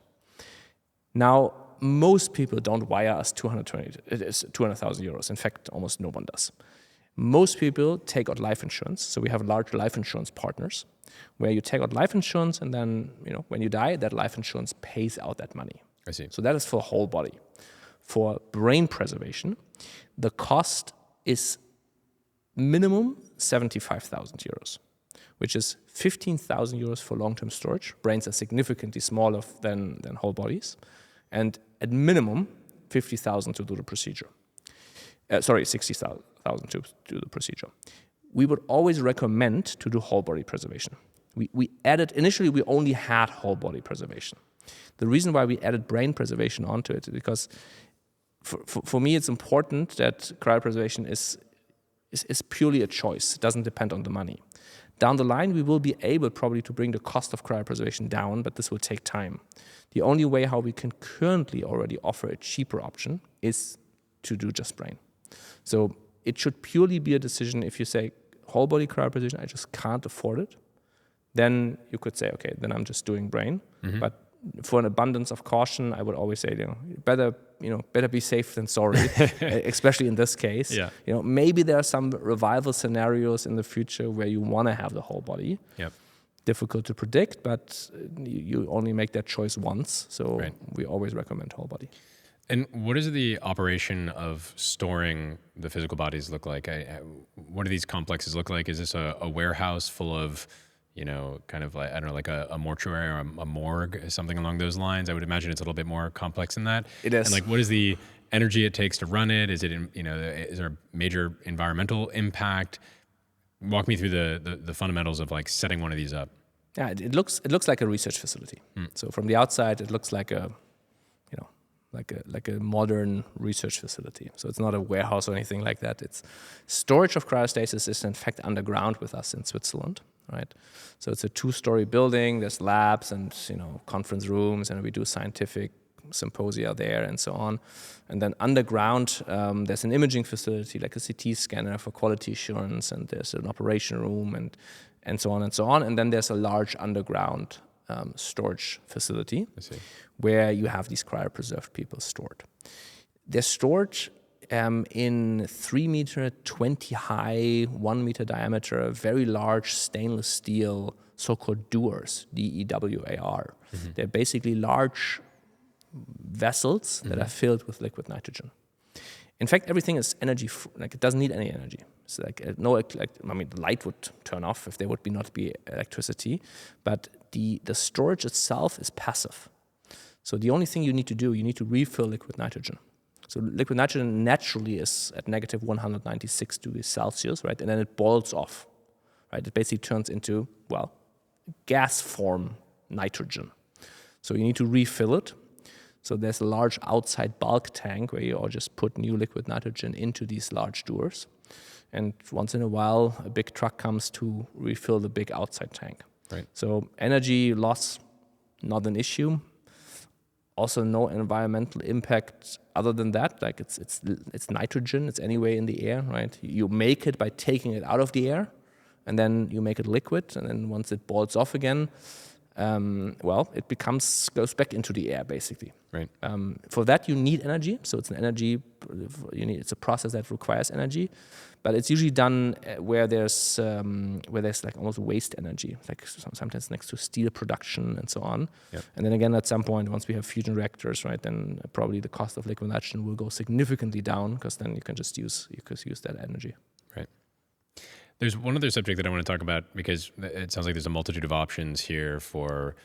Now, most people don't wire us 200,000 euros. In fact, almost no one does. Most people take out life insurance. So we have large life insurance partners where you take out life insurance, and then when you die, that life insurance pays out that money. I see. So that is for whole body. For brain preservation, the cost is minimum 75,000 euros, which is 15,000 euros for long-term storage. Brains are significantly smaller than whole bodies. And at minimum, 50,000 to do the procedure. 60,000 to do the procedure. We would always recommend to do whole body preservation. We added, initially we only had whole body preservation. The reason why we added brain preservation onto it is because for me it's important that cryopreservation is purely a choice. It doesn't depend on the money. Down the line, we will be able probably to bring the cost of cryopreservation down, but this will take time. The only way how we can currently already offer a cheaper option is to do just brain. So it should purely be a decision. If you say whole body cryopreservation, I just can't afford it, then you could say, okay, then I'm just doing brain. But for an abundance of caution, I would always say, better be safe than sorry, especially in this case. Yeah. Maybe there are some revival scenarios in the future where you want to have the whole body. Yep. Difficult to predict, but you only make that choice once. So Right. we always recommend whole body. And what does the operation of storing the physical bodies look like? What do these complexes look like? Is this a warehouse full of, kind of like, I don't know, like a mortuary or a morgue, something along those lines? I would imagine it's a little bit more complex than that. It is. And what is the energy it takes to run it? Is it, is there a major environmental impact? Walk me through the fundamentals of setting one of these up. Yeah, it looks like a research facility. So from the outside, it looks like a modern research facility. So it's not a warehouse or anything like that. It's storage of cryostasis is in fact underground with us in Switzerland, right? So it's a 2-story building. There's labs and conference rooms, and we do scientific symposia there and so on. And then underground, there's an imaging facility like a CT scanner for quality assurance, and there's an operation room and so on and so on. And then there's a large underground storage facility where you have these cryopreserved people stored. They're stored in 3 meter, 20 high, 1 meter diameter, very large stainless steel, so-called dewars, DEWAR. They're basically large vessels that are filled with liquid nitrogen. In fact, everything is energy, it doesn't need any energy. It's the light would turn off if there would not be electricity, but the storage itself is passive. So the only thing you need to do, you need to refill liquid nitrogen. So liquid nitrogen naturally is at negative 196 degrees Celsius, right? And then it boils off, right? It basically turns into, gas form nitrogen. So you need to refill it. So there's a large outside bulk tank where you all just put new liquid nitrogen into these large dewars. And once in a while, a big truck comes to refill the big outside tank. Right. So energy loss, not an issue. Also, no environmental impact other than that. It's nitrogen. It's anyway in the air, right? You make it by taking it out of the air, and then you make it liquid. And then once it boils off again, well, it goes back into the air basically. Right. For that you need energy, so it's it's a process that requires energy, but it's usually done where there's like almost waste energy, like sometimes next to steel production and so on. Yep. And then again, at some point, once we have fusion reactors, right, then probably the cost of liquid nitrogen will go significantly down, because then you can use that energy. Right. There's one other subject that I want to talk about, because it sounds like there's a multitude of options here for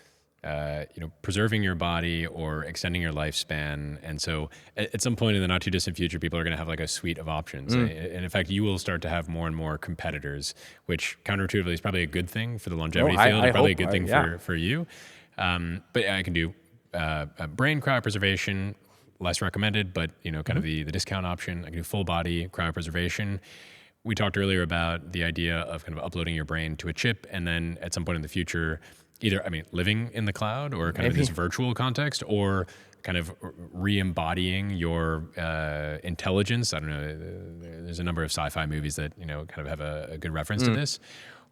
preserving your body or extending your lifespan. And so at some point in the not too distant future, people are going to have like a suite of options. And in fact, you will start to have more and more competitors, which counterintuitively is probably a good thing for the longevity field, and probably a good thing for you. But I can do brain cryopreservation, less recommended, but kind of the discount option. I can do full body cryopreservation. We talked earlier about the idea of kind of uploading your brain to a chip, and then at some point in the future, either, living in the cloud or kind of in this virtual context, or kind of re-embodying your intelligence. I don't know, there's a number of sci-fi movies that, kind of have a good reference to this.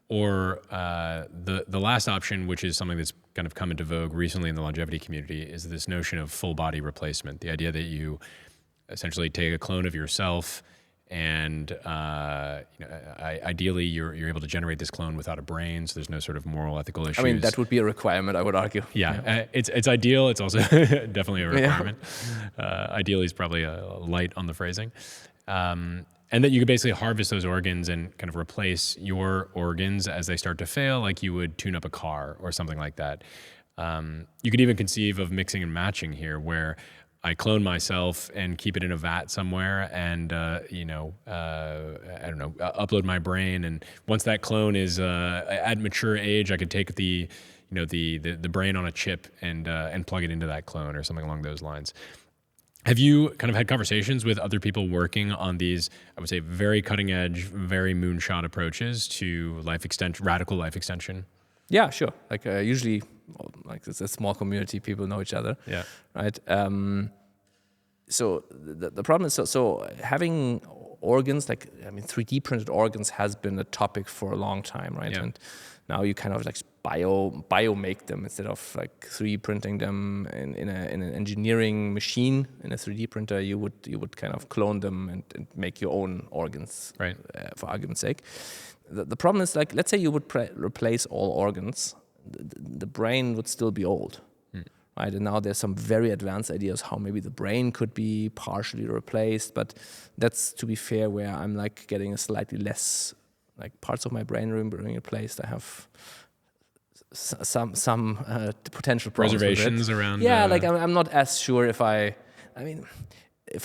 Or the last option, which is something that's kind of come into vogue recently in the longevity community, is this notion of full body replacement. The idea that you essentially take a clone of yourself, and ideally you're able to generate this clone without a brain, so there's no sort of moral, ethical issues. That would be a requirement, I would argue. It's ideal. It's also definitely a requirement. Ideally is probably light on the phrasing. And that you could basically harvest those organs and kind of replace your organs as they start to fail, like you would tune up a car or something like that. You could even conceive of mixing and matching here, where I clone myself and keep it in a vat somewhere, and upload my brain. And once that clone is at mature age, I could take the brain on a chip and plug it into that clone, or something along those lines. Have you kind of had conversations with other people working on these, I would say, very cutting edge, very moonshot approaches to radical life extension? Yeah, sure. Like usually, it's a small community, people know each other. Yeah. Right. So the problem is, so having organs, 3D printed organs has been a topic for a long time, right? Yeah. And now you kind of like bio make them instead of like 3D printing them in an engineering machine. In a 3D printer, you would kind of clone them and make your own organs, right? For argument's sake. The problem is, like, let's say you would replace all organs, the brain would still be old, right? And now there's some very advanced ideas how maybe the brain could be partially replaced, but that's, to be fair, where I'm like getting a slightly less, like, parts of my brain being replaced. I have some potential problems reservations with it. around. Yeah, like I'm not as sure if I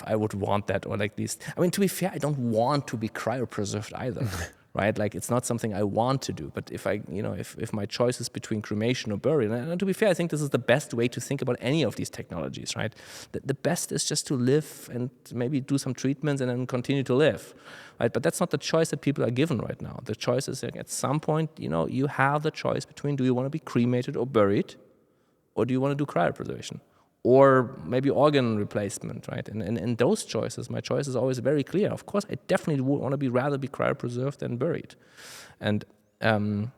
would want that, or like these. To be fair, I don't want to be cryopreserved either. Right, like it's not something I want to do. But if if my choice is between cremation or burial, and to be fair, I think this is the best way to think about any of these technologies. Right, the best is just to live and maybe do some treatments and then continue to live. Right, but that's not the choice that people are given right now. The choice is, like, at some point, you have the choice between, do you want to be cremated or buried, or do you want to do cryopreservation? Or maybe organ replacement, right? And in those choices, my choice is always very clear. Of course, I definitely would want to rather be cryopreserved than buried. And and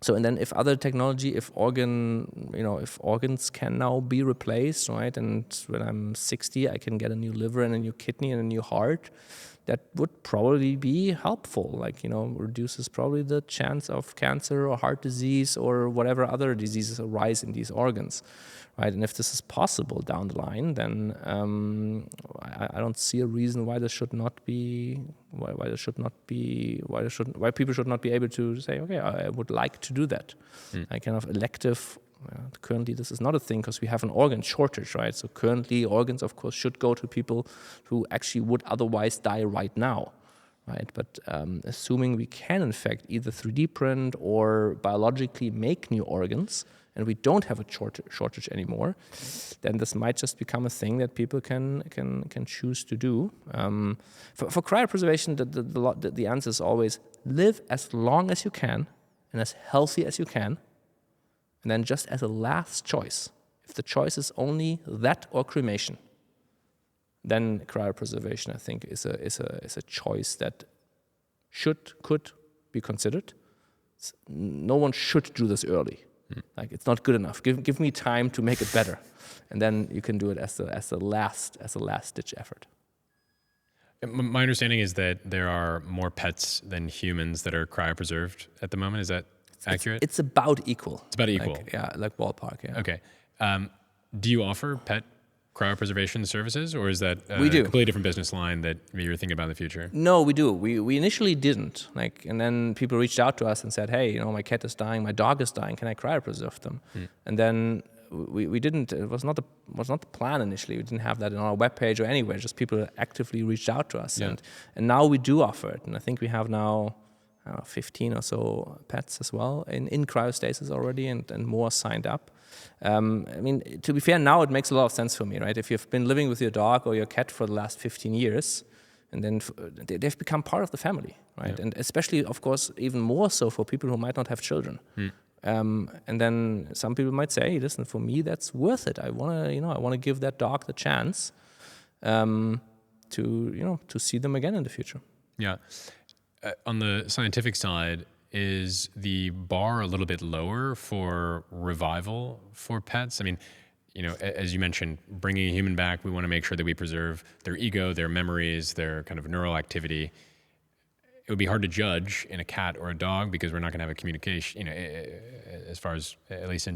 then if other technology, if organs can now be replaced, right? And when I'm 60, I can get a new liver and a new kidney and a new heart, that would probably be helpful. Like, reduces probably the chance of cancer or heart disease or whatever other diseases arise in these organs. Right, and if this is possible down the line, then I don't see a reason why this should not be, why people should not be able to say, okay, I would like to do that. I kind of elective. Currently, this is not a thing because we have an organ shortage, right? So currently, organs, of course, should go to people who actually would otherwise die right now. Right, but assuming we can, in fact, either 3D print or biologically make new organs, and we don't have a shortage anymore, then this might just become a thing that people can choose to do. For cryopreservation, the answer is always live as long as you can and as healthy as you can, and then just as a last choice, if the choice is only that or cremation, then cryopreservation, I think, is a choice that could be considered. No one should do this early. Like, it's not good enough. Give me time to make it better, and then you can do it as a last ditch effort. My understanding is that there are more pets than humans that are cryopreserved at the moment. Is that accurate? It's about equal. It's about equal. Like ballpark. Yeah. Okay. Do you offer pet cryopreservation services, or is that a We do. completely different business line that you're thinking about in the future? No, we do. We initially didn't. And then people reached out to us and said, "Hey, my cat is dying, my dog is dying. Can I cryopreserve them?" And then we didn't. It was not the plan initially. We didn't have that on our webpage or anywhere. Just people actively reached out to us, and now we do offer it. And I think we have now 15 or so pets as well in cryostasis already, and more signed up. I mean, to be fair, now it makes a lot of sense for me, right? If you've been living with your dog or your cat for the last 15 years, and then they've become part of the family, right? And especially, of course, even more so for people who might not have children. And then some people might say, "Listen, for me, that's worth it. I want to give that dog the chance to see them again in the future." Yeah. On the scientific side, is the bar a little bit lower for revival for pets? I mean, as you mentioned, bringing a human back, we want to make sure that we preserve their ego, their memories, their kind of neural activity. It would be hard to judge in a cat or a dog because we're not going to have a communication, as far as, at least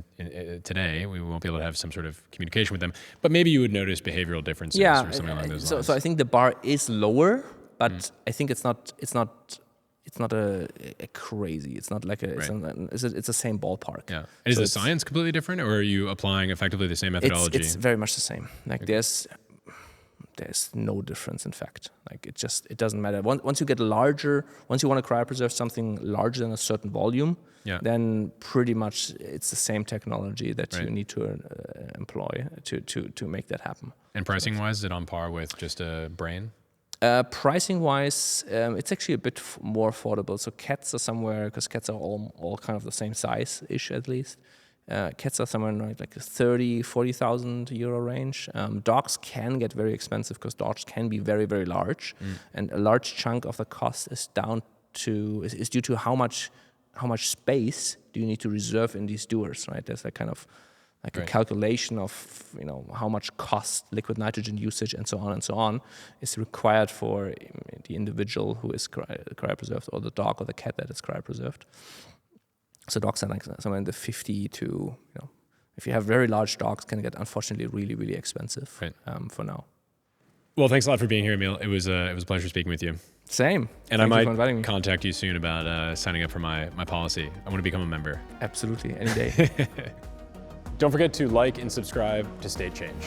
today, we won't be able to have some sort of communication with them. But maybe you would notice behavioral differences or something along those lines. So I think the bar is lower, but I think it's not a crazy. It's not like it's the same ballpark. Yeah. And is the science completely different, or are you applying effectively the same methodology? It's very much the same. Like there's no difference, in fact. Like it doesn't matter. Once you get larger, once you want to cryopreserve something larger than a certain volume, then pretty much it's the same technology that you need to employ to make that happen. And pricing wise, is it on par with just a brain? Pricing wise, it's actually a bit more affordable. So cats are somewhere, because cats are all kind of the same size-ish at least. Cats are somewhere in like 40,000 euro range. Dogs can get very expensive because dogs can be very, very large, and a large chunk of the cost is due to how much space do you need to reserve in these dewars, right? There's a kind of a calculation of how much cost, liquid nitrogen usage, and so on is required for the individual who is cryopreserved, or the dog or the cat that is cryopreserved. So dogs are like somewhere in the 50 to, if you have very large dogs, can get unfortunately really, really expensive for now. Well, thanks a lot for being here, Emil. It was a pleasure speaking with you. Same. And I might contact you soon about signing up for my policy. I want to become a member. Absolutely, any day. Don't forget to like and subscribe to State Change.